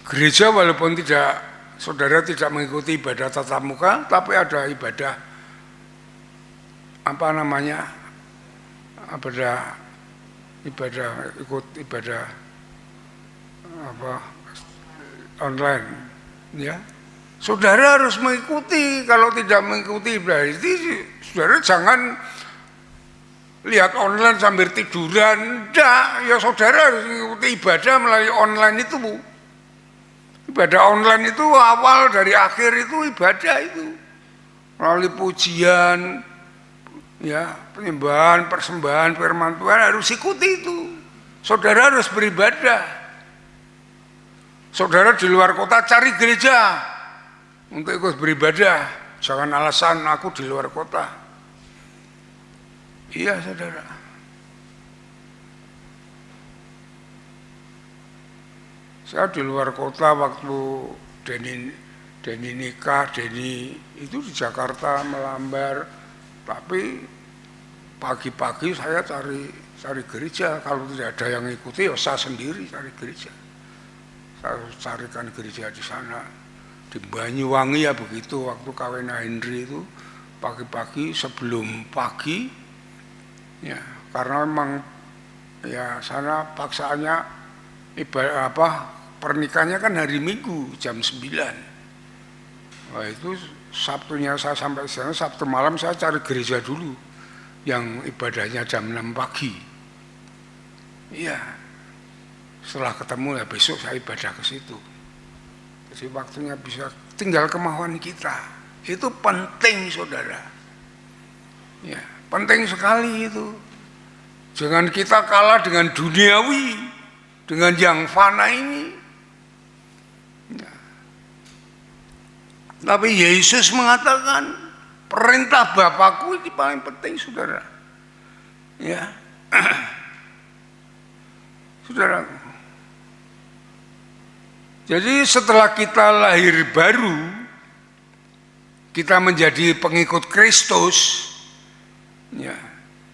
Gereja walaupun saudara tidak mengikuti ibadah tatap muka, tapi ada ibadah ibadah online, ya. Saudara harus mengikuti. Kalau tidak mengikuti ibadah itu, saudara jangan lihat online sambil tiduran. Tidak, ya saudara harus mengikuti ibadah melalui online itu, Bu. Ibadah online itu awal dari akhir itu ibadah itu. Melalui pujian, ya, penyembahan, persembahan firman Tuhan harus ikuti itu. Saudara harus beribadah. Saudara di luar kota cari gereja untuk ikut beribadah, jangan alasan aku di luar kota. Iya saudara. Saya di luar kota waktu Denny nikah, Denny itu di Jakarta melambar, tapi pagi-pagi saya cari gereja. Kalau tidak ada yang ikuti, ya saya sendiri cari gereja. Saya carikan gereja di sana. Di Banyuwangi ya begitu, waktu kawin Henry itu pagi-pagi sebelum pagi, ya karena memang ya sana paksaannya pernikahannya kan hari Minggu jam 9. Wah itu Sabtunya saya sampai sana, Sabtu malam saya cari gereja dulu yang ibadahnya jam 6 pagi. Iya, setelah ketemu ya besok saya ibadah ke situ. Jadi waktunya bisa, tinggal kemauan kita. Itu penting saudara. Ya, penting sekali itu. Jangan kita kalah dengan duniawi, dengan yang fana ini. Ya. Tapi Yesus mengatakan perintah Bapakku ini paling penting saudara. Ya, saudara. Jadi setelah kita lahir baru, kita menjadi pengikut Kristus, ya,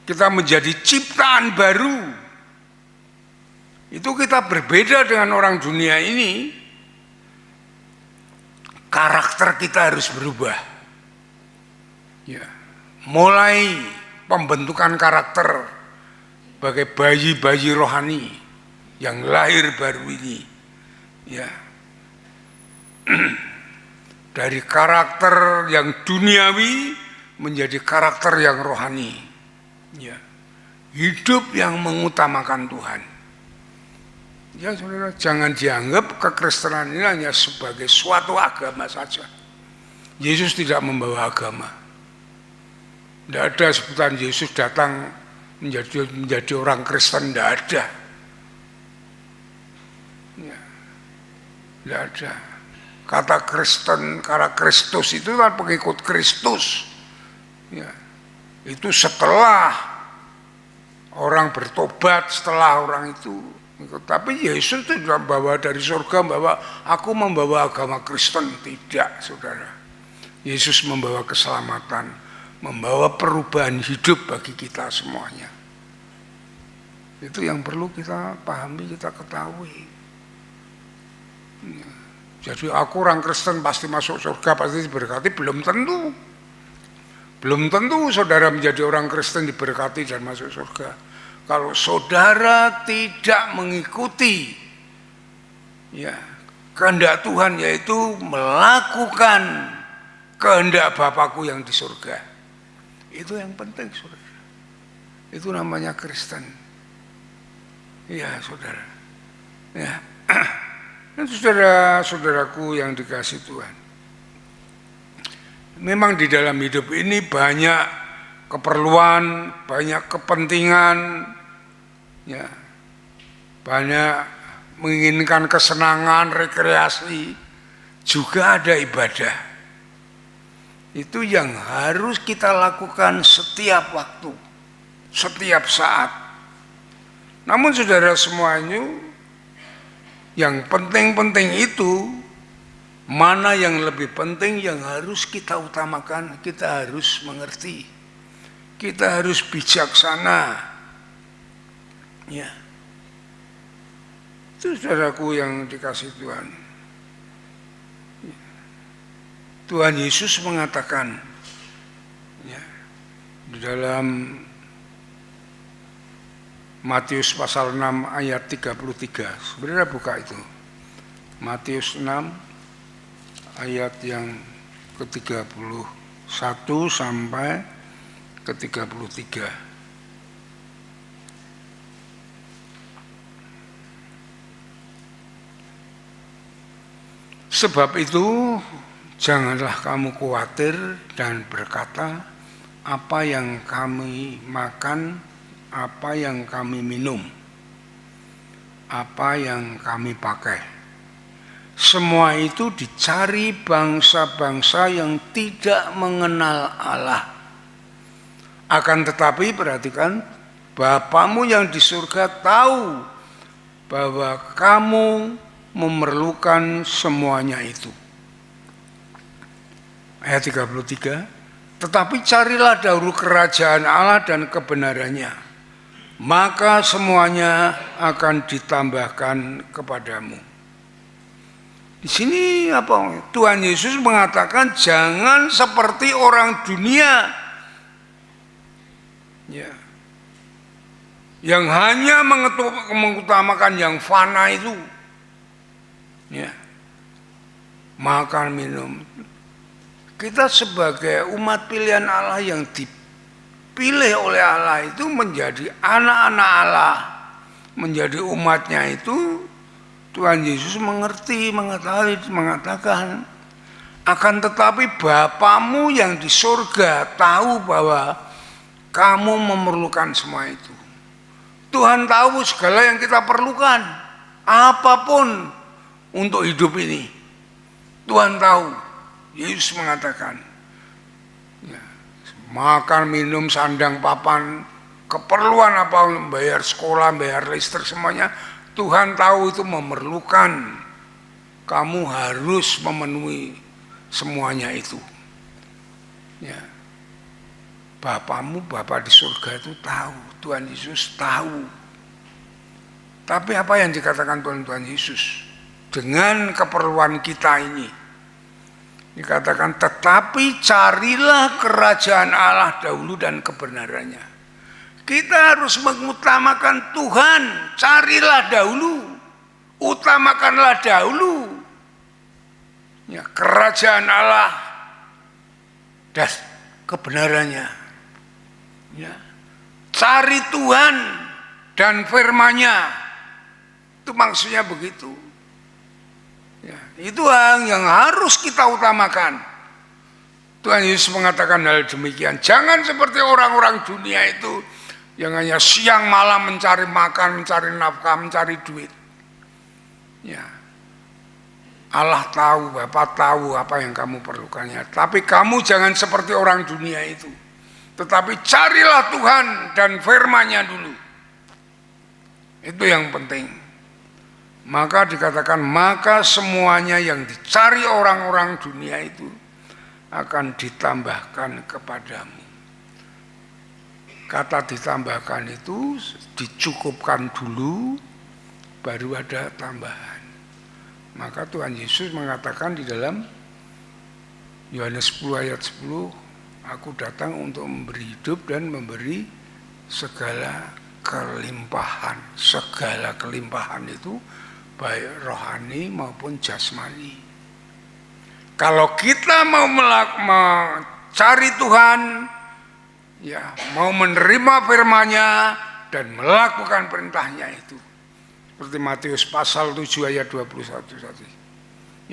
kita menjadi ciptaan baru. Itu kita berbeda dengan orang dunia ini. Karakter kita harus berubah. Ya, mulai pembentukan karakter sebagai bayi-bayi rohani yang lahir baru ini. Ya. Dari karakter yang duniawi menjadi karakter yang rohani. Ya. Hidup yang mengutamakan Tuhan. Ya saudara, jangan dianggap kekristenan ini hanya sebagai suatu agama saja. Yesus tidak membawa agama. Tidak ada sebutan Yesus datang menjadi orang Kristen, tidak ada. Ya. Tidak ada. kata Kristen, kata Kristus itu kan pengikut Kristus. Ya, itu setelah orang bertobat, setelah orang itu. Tapi Yesus itu tidak membawa dari surga, bahwa aku membawa agama Kristen. Tidak, saudara. Yesus membawa keselamatan, membawa perubahan hidup bagi kita semuanya. Itu yang perlu kita pahami, kita ketahui. Jadi aku orang Kristen pasti masuk surga, pasti diberkati, belum tentu. Belum tentu saudara menjadi orang Kristen diberkati dan masuk surga. Kalau saudara tidak mengikuti ya kehendak Tuhan, yaitu melakukan kehendak Bapakku yang di surga. Itu yang penting, saudara. Itu namanya Kristen. Ya, saudara. Ya. Dan saudara-saudaraku yang dikasih Tuhan. Memang di dalam hidup ini banyak keperluan, banyak kepentingan, ya, banyak menginginkan kesenangan, rekreasi, juga ada ibadah. Itu yang harus kita lakukan setiap waktu, setiap saat. Namun saudara semuanya, yang penting-penting itu, mana yang lebih penting yang harus kita utamakan, kita harus mengerti. Kita harus bijaksana. Ya. Itu saudaraku yang dikasih Tuhan. Tuhan Yesus mengatakan ya, di dalam Matius pasal 6 ayat 33. Sebenarnya buka itu. Matius 6 ayat yang ke-31 sampai ke-33. Sebab itu janganlah kamu khawatir dan berkata, apa yang kami makan, apa yang kami minum, apa yang kami pakai. Semua itu dicari bangsa-bangsa yang tidak mengenal Allah. Akan tetapi perhatikan, Bapamu yang di surga tahu bahwa kamu memerlukan semuanya itu. Ayat 33, tetapi carilah dahulu kerajaan Allah dan kebenarannya, maka semuanya akan ditambahkan kepadamu. Di sini apa? Tuhan Yesus mengatakan jangan seperti orang dunia, ya, yang hanya mengutamakan yang fana itu, ya, makan minum. Kita sebagai umat pilihan Allah yang dipilih oleh Allah itu menjadi anak-anak Allah, menjadi umatnya itu. Tuhan Yesus mengerti, mengatakan, akan tetapi Bapamu yang di surga tahu bahwa kamu memerlukan semua itu. Tuhan tahu segala yang kita perlukan, apapun untuk hidup ini. Tuhan tahu. Yesus mengatakan, ya, makan, minum, sandang, papan, keperluan apa, bayar sekolah, bayar listrik, semuanya. Tuhan tahu itu memerlukan, kamu harus memenuhi semuanya itu. Ya. Bapamu, Bapa di surga itu tahu, Tuhan Yesus tahu. Tapi apa yang dikatakan Tuhan Yesus dengan keperluan kita ini? Dikatakan, tetapi carilah kerajaan Allah dahulu dan kebenarannya. Kita harus mengutamakan Tuhan, carilah dahulu, utamakanlah dahulu ya, kerajaan Allah dan kebenarannya. Ya. Cari Tuhan dan firman-Nya, itu maksudnya begitu. Ya, itu yang harus kita utamakan. Tuhan Yesus mengatakan hal demikian. Jangan seperti orang-orang dunia itu yang hanya siang malam mencari makan, mencari nafkah, mencari duit. Ya. Allah tahu, Bapa tahu apa yang kamu perlukannya. Tapi kamu jangan seperti orang dunia itu. Tetapi carilah Tuhan dan firman-Nya dulu. Itu yang penting. Maka dikatakan, maka semuanya yang dicari orang-orang dunia itu akan ditambahkan kepadamu. Kata ditambahkan itu dicukupkan dulu, baru ada tambahan. Maka Tuhan Yesus mengatakan di dalam Yohanes 10 ayat 10, aku datang untuk memberi hidup dan memberi segala kelimpahan. Segala kelimpahan itu baik rohani maupun jasmani. Kalau kita mau mencari Tuhan, ya, mau menerima firman-Nya dan melakukan perintahnya itu, seperti Matius pasal 7 ayat 21 tadi.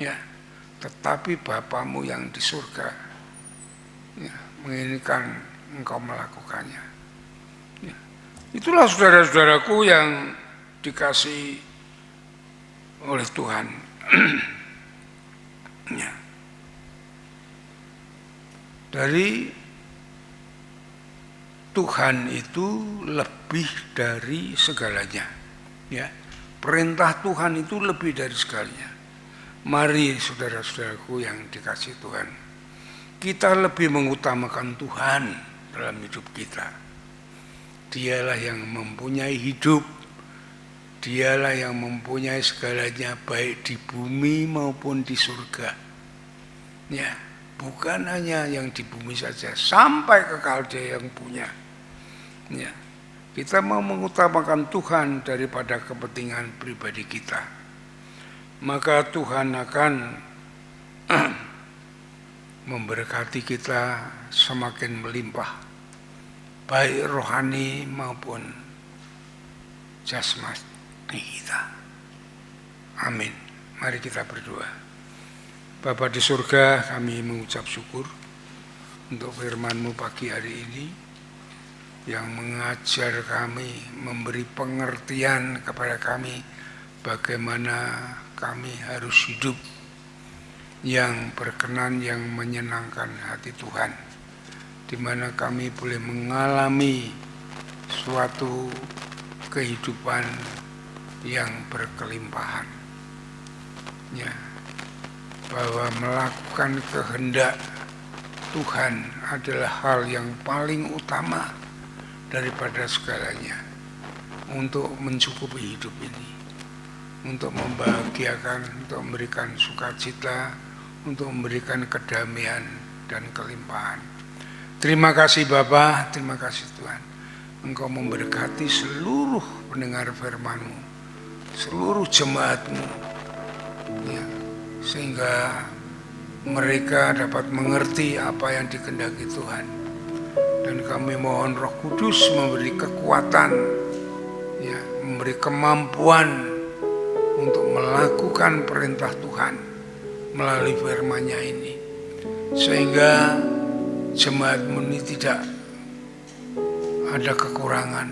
Ya, tetapi Bapamu yang di surga, ya, menginginkan engkau melakukannya. Ya, itulah saudara-saudaraku yang dikasih oleh Tuhan. Ya. Dari Tuhan itu lebih dari segalanya. Ya. Perintah Tuhan itu lebih dari segalanya. Mari saudara-saudaraku yang dikasih Tuhan, kita lebih mengutamakan Tuhan dalam hidup kita. Dialah yang mempunyai hidup, Dialah yang mempunyai segalanya baik di bumi maupun di surga. Ya, bukan hanya yang di bumi saja, sampai kekal Dia yang punya. Ya. Kita mau mengutamakan Tuhan daripada kepentingan pribadi kita, maka Tuhan akan memberkati kita semakin melimpah, baik rohani maupun jasmani kita. Amin. Mari kita berdoa. Bapa di surga, kami mengucap syukur untuk firman-Mu pagi hari ini, yang mengajar kami, memberi pengertian kepada kami bagaimana kami harus hidup yang berkenan, yang menyenangkan hati Tuhan, di mana kami boleh mengalami suatu kehidupan yang berkelimpahan. Ya, bahwa melakukan kehendak Tuhan adalah hal yang paling utama daripada segalanya, untuk mencukupi hidup ini, untuk membahagiakan, untuk memberikan sukacita, untuk memberikan kedamaian dan kelimpahan. Terima kasih Bapa, terima kasih Tuhan. Engkau memberkati seluruh pendengar firman-Mu, seluruh jemaat-Mu, ya, sehingga mereka dapat mengerti apa yang dikehendaki Tuhan. Dan kami mohon Roh Kudus memberi kekuatan, ya, memberi kemampuan untuk melakukan perintah Tuhan melalui firman-Nya ini, sehingga jemaat-Mu ini tidak ada kekurangan.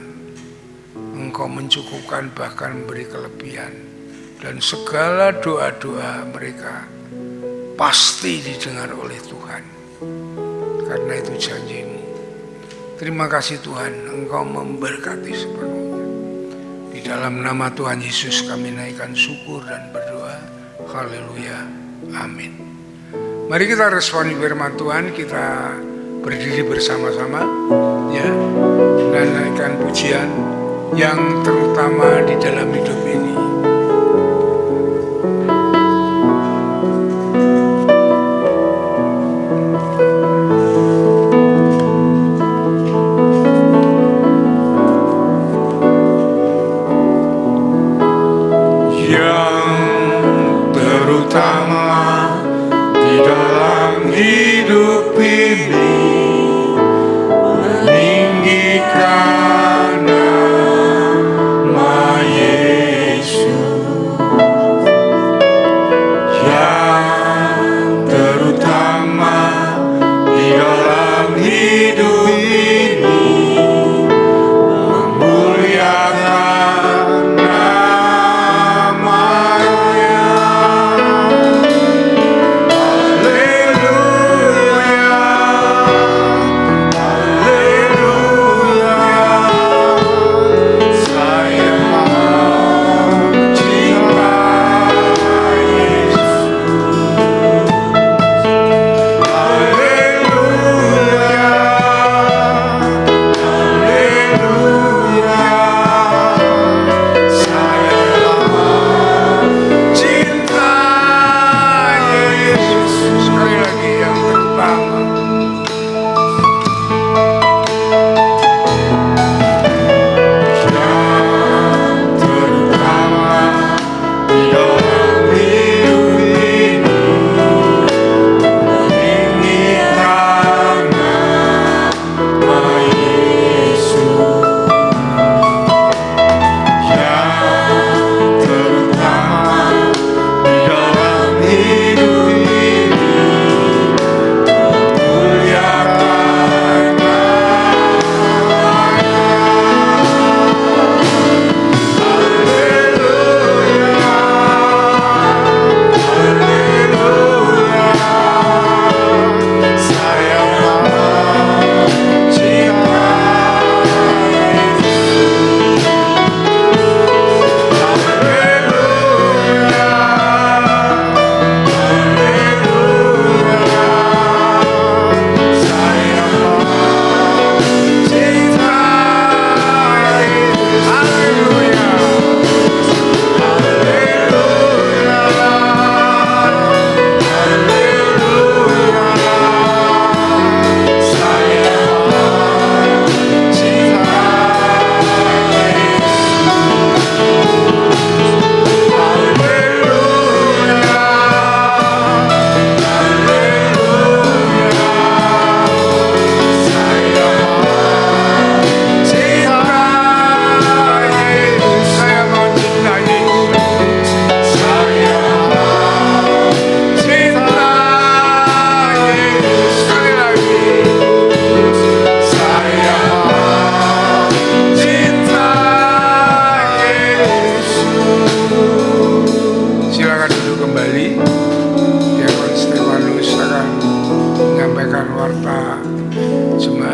Engkau mencukupkan, bahkan memberi kelebihan, dan segala doa-doa mereka pasti didengar oleh Tuhan, karena itu janji-Mu. Terima kasih Tuhan, Engkau memberkati sepenuhnya. Di dalam nama Tuhan Yesus kami naikkan syukur dan berdoa. Haleluya. Amin. Mari kita responi firman Tuhan, kita berdiri bersama-sama, ya, dan naikkan pujian yang terutama di dalam hidup ini. Hidup ini meninggikan nama Yesus.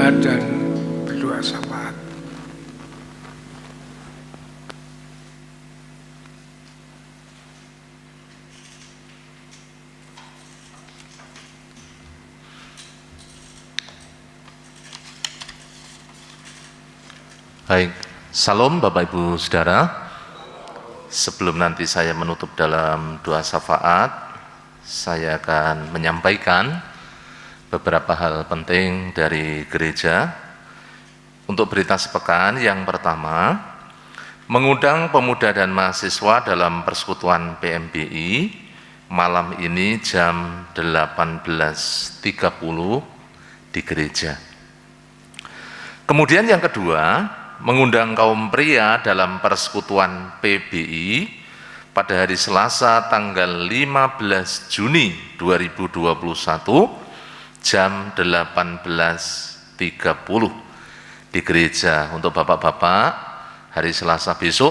gereja dan berdoa syafaat. Baik, salam Bapak Ibu Saudara. Sebelum nanti saya menutup dalam doa syafaat, saya akan menyampaikan beberapa hal penting dari gereja. Untuk berita sepekan, yang pertama, mengundang pemuda dan mahasiswa dalam persekutuan PMBI malam ini jam 18.30 di gereja. Kemudian yang kedua, mengundang kaum pria dalam persekutuan PBI pada hari Selasa tanggal 15 Juni 2021 jam 18.30 di gereja. Untuk bapak-bapak, hari Selasa besok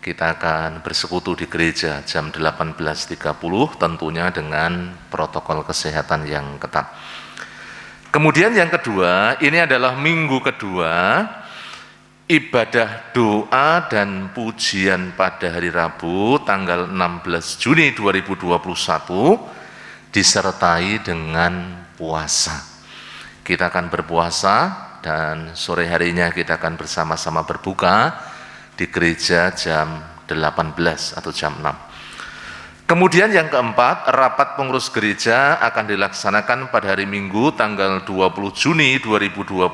kita akan bersekutu di gereja jam 18.30 tentunya dengan protokol kesehatan yang ketat. Kemudian yang kedua, ini adalah minggu kedua ibadah doa dan pujian pada hari Rabu tanggal 16 Juni 2021 disertai dengan puasa. Kita akan berpuasa dan sore harinya kita akan bersama-sama berbuka di gereja jam 18 atau jam 6. Kemudian yang keempat, rapat pengurus gereja akan dilaksanakan pada hari Minggu tanggal 20 Juni 2021.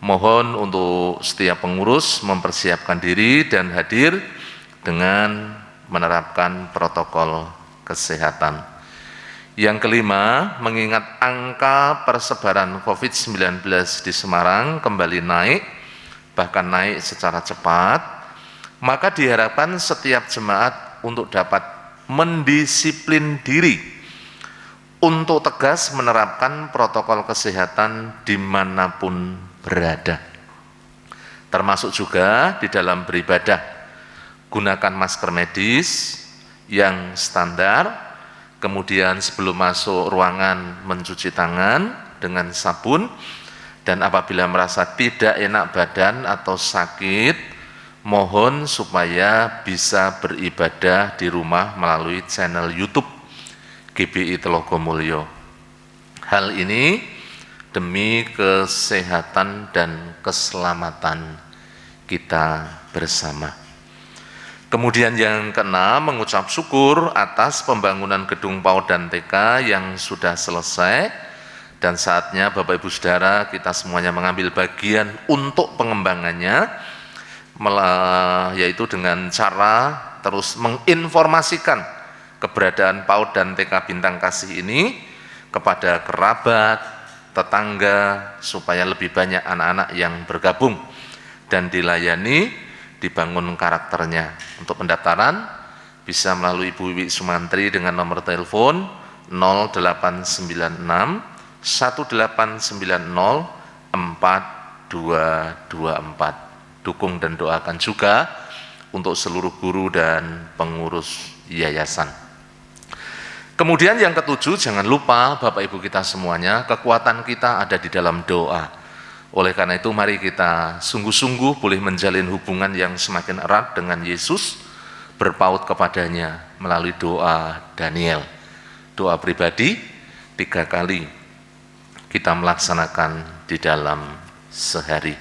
Mohon untuk setiap pengurus mempersiapkan diri dan hadir dengan menerapkan protokol kesehatan. Yang kelima, mengingat angka persebaran COVID-19 di Semarang kembali naik, bahkan naik secara cepat, maka diharapkan setiap jemaat untuk dapat mendisiplin diri untuk tegas menerapkan protokol kesehatan dimanapun berada, termasuk juga di dalam beribadah. Gunakan masker medis yang standar, kemudian sebelum masuk ruangan mencuci tangan dengan sabun, dan apabila merasa tidak enak badan atau sakit, mohon supaya bisa beribadah di rumah melalui channel YouTube GBI Telogomulyo. Hal ini demi kesehatan dan keselamatan kita bersama. Kemudian yang keenam, mengucap syukur atas pembangunan gedung PAUD dan TK yang sudah selesai, dan saatnya Bapak Ibu Saudara kita semuanya mengambil bagian untuk pengembangannya, yaitu dengan cara terus menginformasikan keberadaan PAUD dan TK Bintang Kasih ini kepada kerabat, tetangga, supaya lebih banyak anak-anak yang bergabung dan dilayani, dibangun karakternya. Untuk pendaftaran bisa melalui Ibu Wiwi Sumantri dengan nomor telepon 0896 1890 4224. Dukung dan doakan juga untuk seluruh guru dan pengurus yayasan. Kemudian yang ketujuh, jangan lupa Bapak Ibu kita semuanya, kekuatan kita ada di dalam doa. Oleh karena itu mari kita sungguh-sungguh boleh menjalin hubungan yang semakin erat dengan Yesus, berpaut kepadanya melalui doa Daniel. Doa pribadi 3 kali kita melaksanakan di dalam sehari.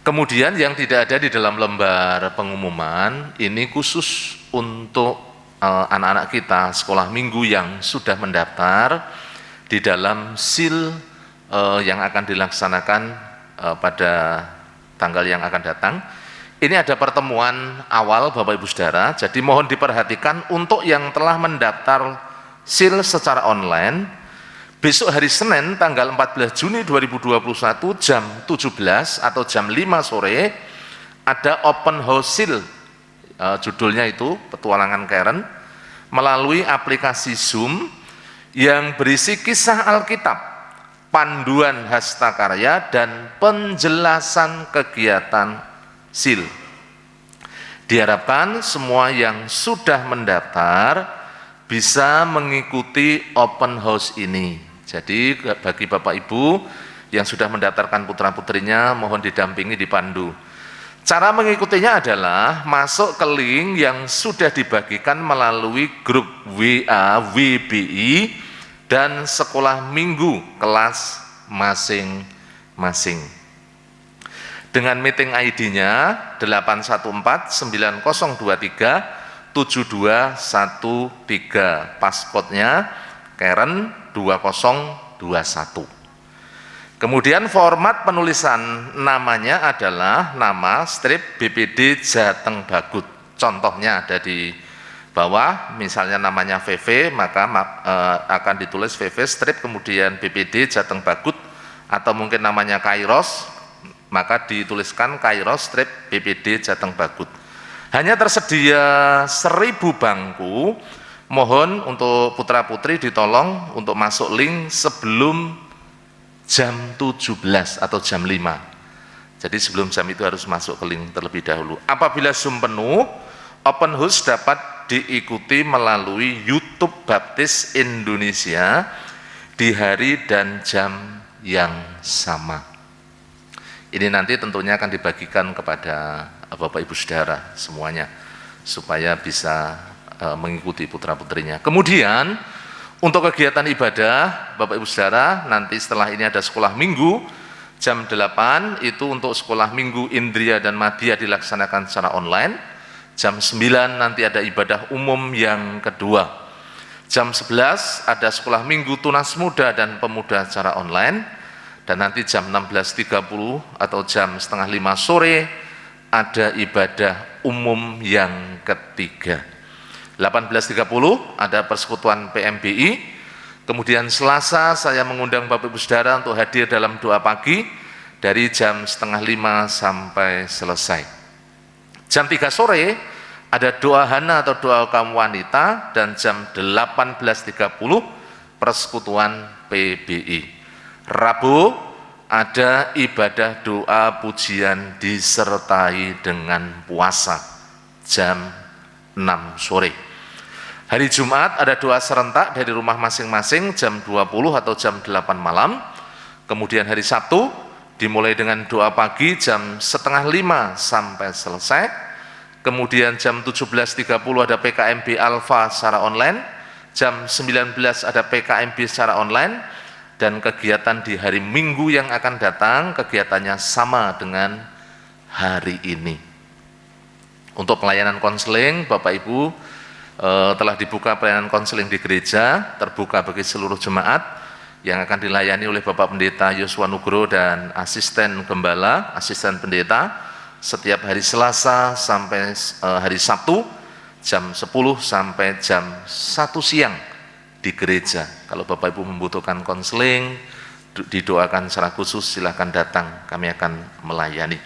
Kemudian yang tidak ada di dalam lembar pengumuman, ini khusus untuk anak-anak kita sekolah minggu yang sudah mendaftar di dalam SIL yang akan dilaksanakan pada tanggal yang akan datang. Ini ada pertemuan awal Bapak Ibu Saudara, jadi mohon diperhatikan untuk yang telah mendaftar SIL secara online. Besok hari Senin tanggal 14 Juni 2021 jam 17 atau jam 5 sore ada open house SIL. Judulnya itu Petualangan Karen, melalui aplikasi Zoom yang berisi kisah Alkitab, panduan hastakarya, dan penjelasan kegiatan SIL. Diharapkan semua yang sudah mendaftar bisa mengikuti open house ini. Jadi bagi Bapak Ibu Yang sudah mendaftarkan putra-putrinya mohon didampingi, dipandu. Cara mengikutinya adalah masuk ke link yang sudah dibagikan melalui grup WA WBI dan sekolah minggu kelas masing-masing. Dengan meeting ID-nya 814-9023-7213, passcode-nya Karen 2021. Kemudian format penulisan namanya adalah nama strip BPD Jateng Bagut. Contohnya ada di bawah, misalnya namanya VV, maka akan ditulis VV strip kemudian BPD Jateng Bagut, atau mungkin namanya Kairos, maka dituliskan Kairos strip BPD Jateng Bagut. Hanya tersedia 1000 bangku, mohon untuk putra-putri ditolong untuk masuk link sebelum jam 17 atau jam 5. Jadi sebelum jam itu harus masuk ke link terlebih dahulu. Apabila Zoom penuh, open house dapat diikuti melalui YouTube Baptis Indonesia di hari dan jam yang sama. Ini nanti tentunya akan dibagikan kepada Bapak Ibu Saudara semuanya supaya bisa mengikuti putra-putrinya. Kemudian untuk kegiatan ibadah, Bapak Ibu Saudara, nanti setelah ini ada sekolah minggu, jam 8 itu untuk sekolah minggu Indria dan Madya dilaksanakan secara online. Jam 9 nanti ada ibadah umum yang kedua. Jam 11 ada sekolah minggu Tunas Muda dan Pemuda secara online. Dan nanti jam 16.30 atau jam setengah 5 sore ada ibadah umum yang ketiga. 18.30 ada persekutuan PMBI, kemudian Selasa saya mengundang Bapak Ibu Saudara untuk hadir dalam doa pagi dari jam setengah 5 sampai selesai. Jam 3 sore ada doa Hana atau doa kaum wanita, dan jam 18.30 persekutuan PBI. Rabu ada ibadah doa pujian disertai dengan puasa jam 6 sore. Hari Jumat ada doa serentak dari rumah masing-masing jam 20 atau jam 8 malam. Kemudian hari Sabtu dimulai dengan doa pagi jam setengah 5 sampai selesai. Kemudian jam 17.30 ada PKMB Alfa secara online. Jam 19 ada PKMB secara online. Dan kegiatan di hari Minggu yang akan datang, kegiatannya sama dengan hari ini. Untuk pelayanan konseling, Bapak Ibu, telah dibuka pelayanan konseling di gereja, terbuka bagi seluruh jemaat yang akan dilayani oleh Bapak Pendeta Yosua Nugroho dan asisten gembala, asisten pendeta, setiap hari Selasa sampai hari Sabtu, jam 10 sampai jam 1 siang di gereja. Kalau Bapak Ibu membutuhkan konseling, didoakan secara khusus, silahkan datang, kami akan melayani.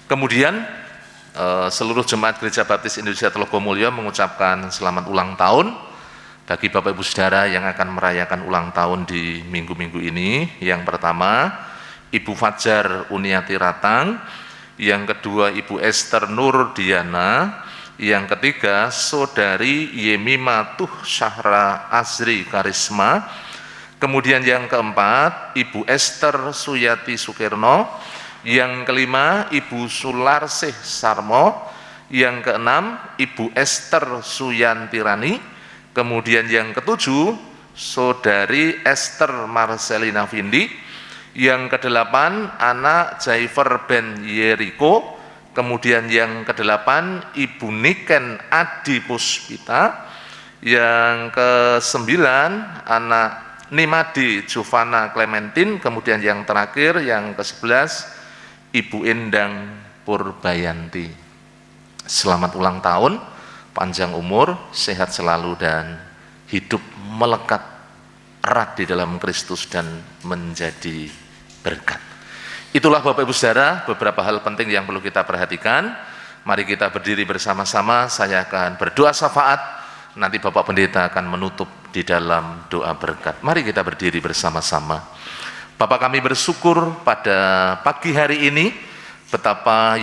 Kemudian seluruh jemaat Gereja Baptis Indonesia Telogomulyo mengucapkan selamat ulang tahun bagi Bapak Ibu Saudara yang akan merayakan ulang tahun di minggu-minggu ini. Yang pertama, Ibu Fajar Uniati Ratang, yang kedua Ibu Esther Nur Diana, yang ketiga Saudari Yemima Tuh Syahra Azri Karisma, kemudian yang keempat Ibu Esther Suyati Sukirno, yang kelima Ibu Sularsih Sarmo, yang keenam Ibu Esther Suyantirani, kemudian yang ketujuh Saudari Esther Marcelina Vindi, yang kedelapan anak Jaifer Ben Yeriko, kemudian yang kedelapan Ibu Niken Adi Puspita, yang kesembilan anak Nimadi Jovana Clementine, kemudian yang terakhir yang ke-11 Ibu Endang Purbayanti. Selamat ulang tahun, panjang umur, sehat selalu, dan hidup melekat erat di dalam Kristus dan menjadi berkat. Itulah Bapak Ibu Saudara beberapa hal penting yang perlu kita perhatikan. Mari kita berdiri bersama-sama, saya akan berdoa syafaat, nanti Bapak Pendeta akan menutup di dalam doa berkat. Mari kita berdiri bersama-sama. Bapak, kami bersyukur pada pagi hari ini betapa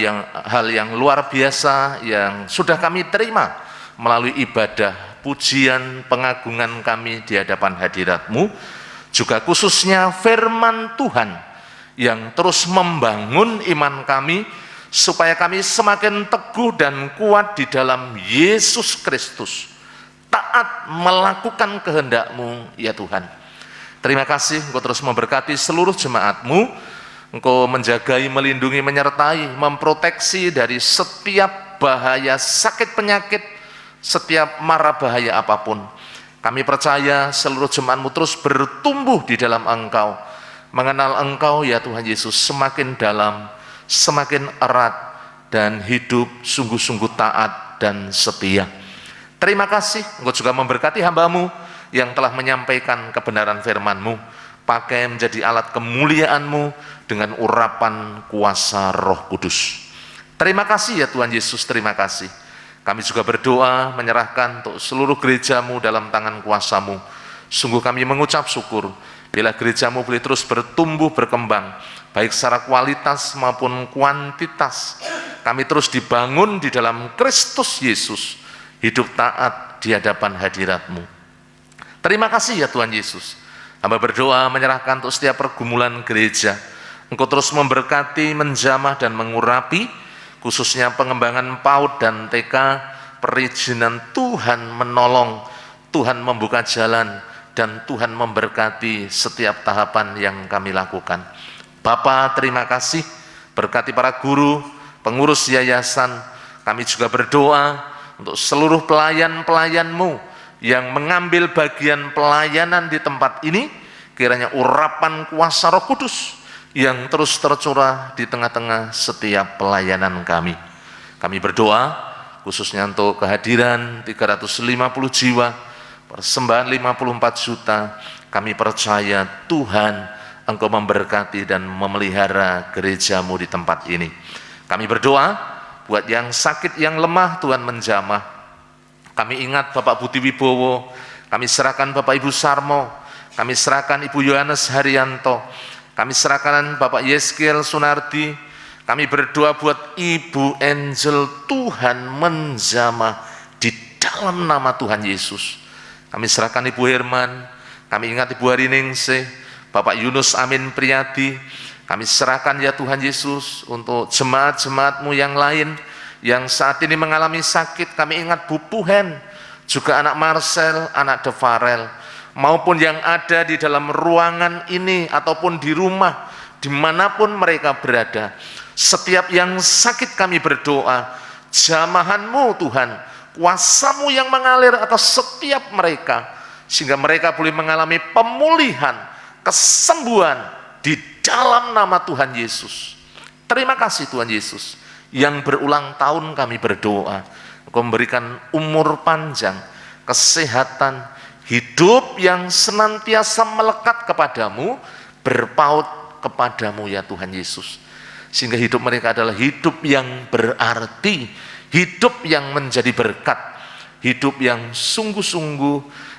hal yang luar biasa yang sudah kami terima melalui ibadah pujian pengagungan kami di hadapan hadirat-Mu. juga khususnya firman Tuhan yang terus membangun iman kami supaya kami semakin teguh dan kuat di dalam Yesus Kristus, taat melakukan kehendak-Mu ya Tuhan. Terima kasih Engkau terus memberkati seluruh jemaat-Mu, Engkau menjagai, melindungi, menyertai, memproteksi dari setiap bahaya sakit penyakit, setiap mara bahaya apapun. Kami percaya seluruh jemaat-Mu terus bertumbuh di dalam Engkau, mengenal Engkau ya Tuhan Yesus semakin dalam, semakin erat, dan hidup sungguh-sungguh taat dan setia. Terima kasih Engkau juga memberkati hamba-Mu yang telah menyampaikan kebenaran firman-Mu, pakai menjadi alat kemuliaan-Mu dengan urapan kuasa Roh Kudus. Terima kasih ya Tuhan Yesus, terima kasih. Kami juga berdoa menyerahkan untuk seluruh gereja-Mu dalam tangan kuasa-Mu. Sungguh kami mengucap syukur bila gereja-Mu boleh terus bertumbuh, berkembang, baik secara kualitas maupun kuantitas. Kami terus dibangun di dalam Kristus Yesus, hidup taat di hadapan hadirat-Mu. Terima kasih ya Tuhan Yesus. Hamba berdoa menyerahkan untuk setiap pergumulan gereja. Engkau terus memberkati, menjamah dan mengurapi, khususnya pengembangan PAUD dan TK, perizinan Tuhan menolong, Tuhan membuka jalan, dan Tuhan memberkati setiap tahapan yang kami lakukan. Bapa, terima kasih, berkati para guru, pengurus yayasan. Kami juga berdoa untuk seluruh pelayan-pelayan-Mu yang mengambil bagian pelayanan di tempat ini, kiranya urapan kuasa Roh Kudus yang terus tercurah di tengah-tengah setiap pelayanan kami. Kami berdoa khususnya untuk kehadiran 350 jiwa, persembahan 54 juta. Kami percaya Tuhan Engkau memberkati dan memelihara gereja-Mu di tempat ini. Kami berdoa buat yang sakit, yang lemah, Tuhan menjamah. Kami ingat Bapak Budi Wibowo, kami serahkan Bapak Ibu Sarmo, kami serahkan Ibu Yohanes Haryanto, kami serahkan Bapak Yeskiel Sunardi. Kami berdoa buat Ibu Angel, Tuhan menjamah di dalam nama Tuhan Yesus. Kami serahkan Ibu Herman, kami ingat Ibu Hariningsih, Bapak Yunus Amin Priyadi. Kami serahkan ya Tuhan Yesus untuk jemaat-jemaat-Mu yang lain yang saat ini mengalami sakit. Kami ingat Bu Puhen, juga anak Marcel, anak Devarel, maupun yang ada di dalam ruangan ini ataupun di rumah, dimanapun mereka berada. Setiap yang sakit kami berdoa, jamahan-Mu Tuhan, kuasa-Mu yang mengalir atas setiap mereka, sehingga mereka boleh mengalami pemulihan, kesembuhan di dalam nama Tuhan Yesus. Terima kasih Tuhan Yesus, yang berulang tahun kami berdoa, Engkau memberikan umur panjang, kesehatan, hidup yang senantiasa melekat kepadamu, berpaut kepadamu ya Tuhan Yesus. Sehingga hidup mereka adalah hidup yang berarti, hidup yang menjadi berkat, hidup yang sungguh-sungguh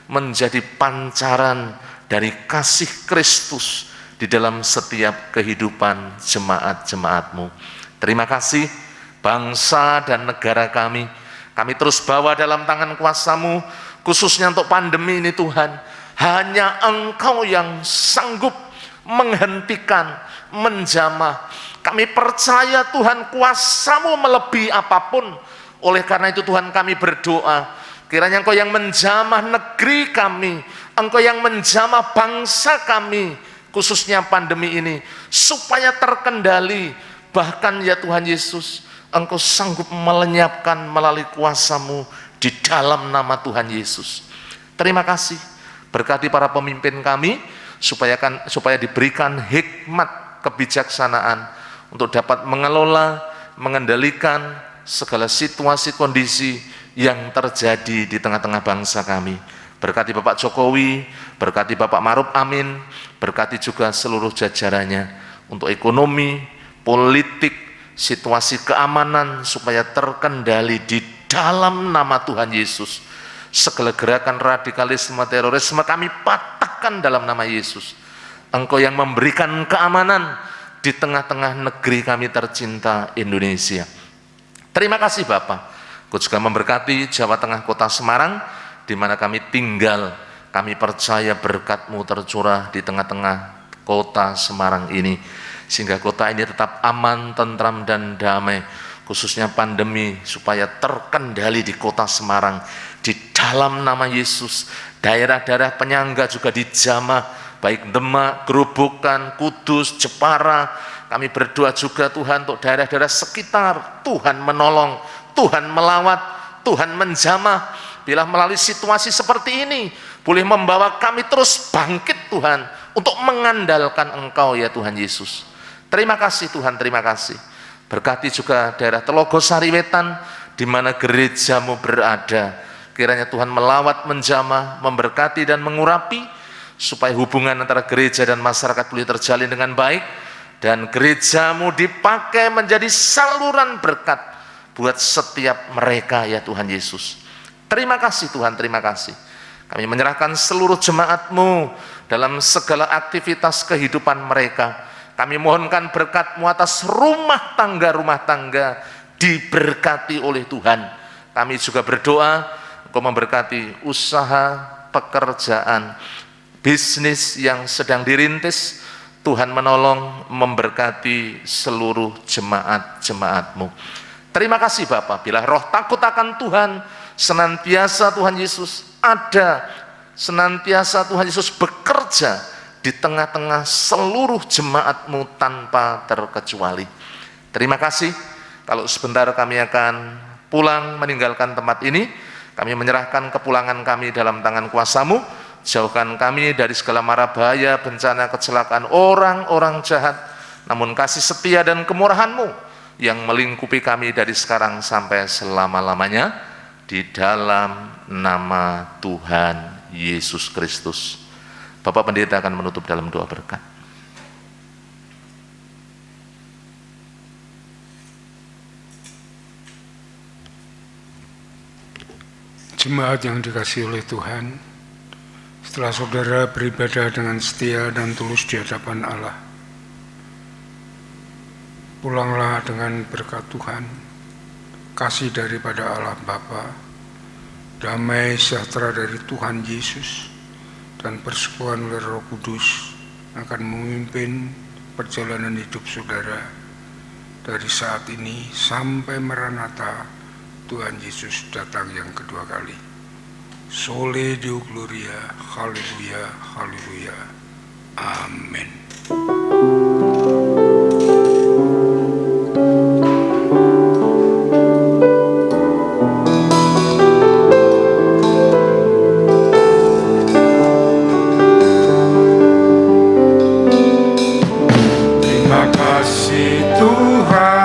menjadi pancaran dari kasih Kristus di dalam setiap kehidupan jemaat-jemaat-Mu. Terima kasih bangsa dan negara kami terus bawa dalam tangan kuasa-Mu, khususnya untuk pandemi ini Tuhan. Hanya Engkau yang sanggup menghentikan, menjamah. Kami percaya Tuhan kuasa-Mu melebihi apapun. Oleh karena itu Tuhan kami berdoa, kiranya Engkau yang menjamah negeri kami, Engkau yang menjamah bangsa kami, khususnya pandemi ini, supaya terkendali. Bahkan ya Tuhan Yesus, Engkau sanggup melenyapkan melalui kuasa-Mu di dalam nama Tuhan Yesus. Terima kasih, berkati para pemimpin kami, supaya diberikan hikmat kebijaksanaan untuk dapat mengelola, mengendalikan segala situasi kondisi yang terjadi di tengah-tengah bangsa kami. Berkati Bapak Jokowi, berkati Bapak Maruf Amin, berkati juga seluruh jajarannya untuk ekonomi, politik, situasi keamanan supaya terkendali di dalam nama Tuhan Yesus. Segala gerakan radikalisme, terorisme kami patahkan dalam nama Yesus. Engkau yang memberikan keamanan di tengah-tengah negeri kami tercinta Indonesia. Terima kasih Bapak. Engkau juga memberkati Jawa Tengah, Kota Semarang, di mana kami tinggal. Kami percaya berkat-Mu tercurah di tengah-tengah kota Semarang ini, sehingga kota ini tetap aman, tentram, dan damai, khususnya pandemi, supaya terkendali di kota Semarang. Di dalam nama Yesus, daerah-daerah penyangga juga dijamah, baik Demak, Gerobokan, Kudus, Jepara. Kami berdoa juga Tuhan untuk daerah-daerah sekitar, Tuhan menolong, Tuhan melawat, Tuhan menjamah. Bila melalui situasi seperti ini boleh membawa kami terus bangkit Tuhan, untuk mengandalkan Engkau ya Tuhan Yesus. Terima kasih Tuhan, terima kasih. Berkati juga daerah Telogosari Wetan, di mana gereja-Mu berada. Kiranya Tuhan melawat, menjamah, memberkati dan mengurapi, supaya hubungan antara gereja dan masyarakat boleh terjalin dengan baik, dan gereja-Mu dipakai menjadi saluran berkat buat setiap mereka ya Tuhan Yesus. Terima kasih Tuhan, terima kasih. Kami menyerahkan seluruh jemaat-Mu dalam segala aktivitas kehidupan mereka. Kami mohonkan berkat-Mu atas rumah tangga diberkati oleh Tuhan. Kami juga berdoa Engkau memberkati usaha, pekerjaan, bisnis yang sedang dirintis. Tuhan menolong, memberkati seluruh jemaat-jemaat-Mu. Terima kasih Bapa, bila roh takut akan Tuhan senantiasa Tuhan Yesus ada, senantiasa Tuhan Yesus bekerja di tengah-tengah seluruh jemaat-Mu tanpa terkecuali. Terima kasih. Kalau sebentar kami akan pulang meninggalkan tempat ini, kami menyerahkan kepulangan kami dalam tangan kuasa-Mu. Jauhkan kami dari segala mara bahaya, bencana, kecelakaan, orang-orang jahat, namun kasih setia dan kemurahan-Mu yang melingkupi kami dari sekarang sampai selama-lamanya. Di dalam nama Tuhan Yesus Kristus. Bapak Pendeta akan menutup dalam doa berkat. Jemaat yang dikasihi oleh Tuhan, setelah saudara beribadah dengan setia dan tulus di hadapan Allah, pulanglah dengan berkat Tuhan, kasih daripada Allah Bapa, damai sejahtera dari Tuhan Yesus, dan persekutuan oleh Roh Kudus akan memimpin perjalanan hidup saudara dari saat ini sampai Maranatha Tuhan Yesus datang yang kedua kali. Sole Deo Gloria, haleluya, haleluya, amin. Terima kasih Tuhan.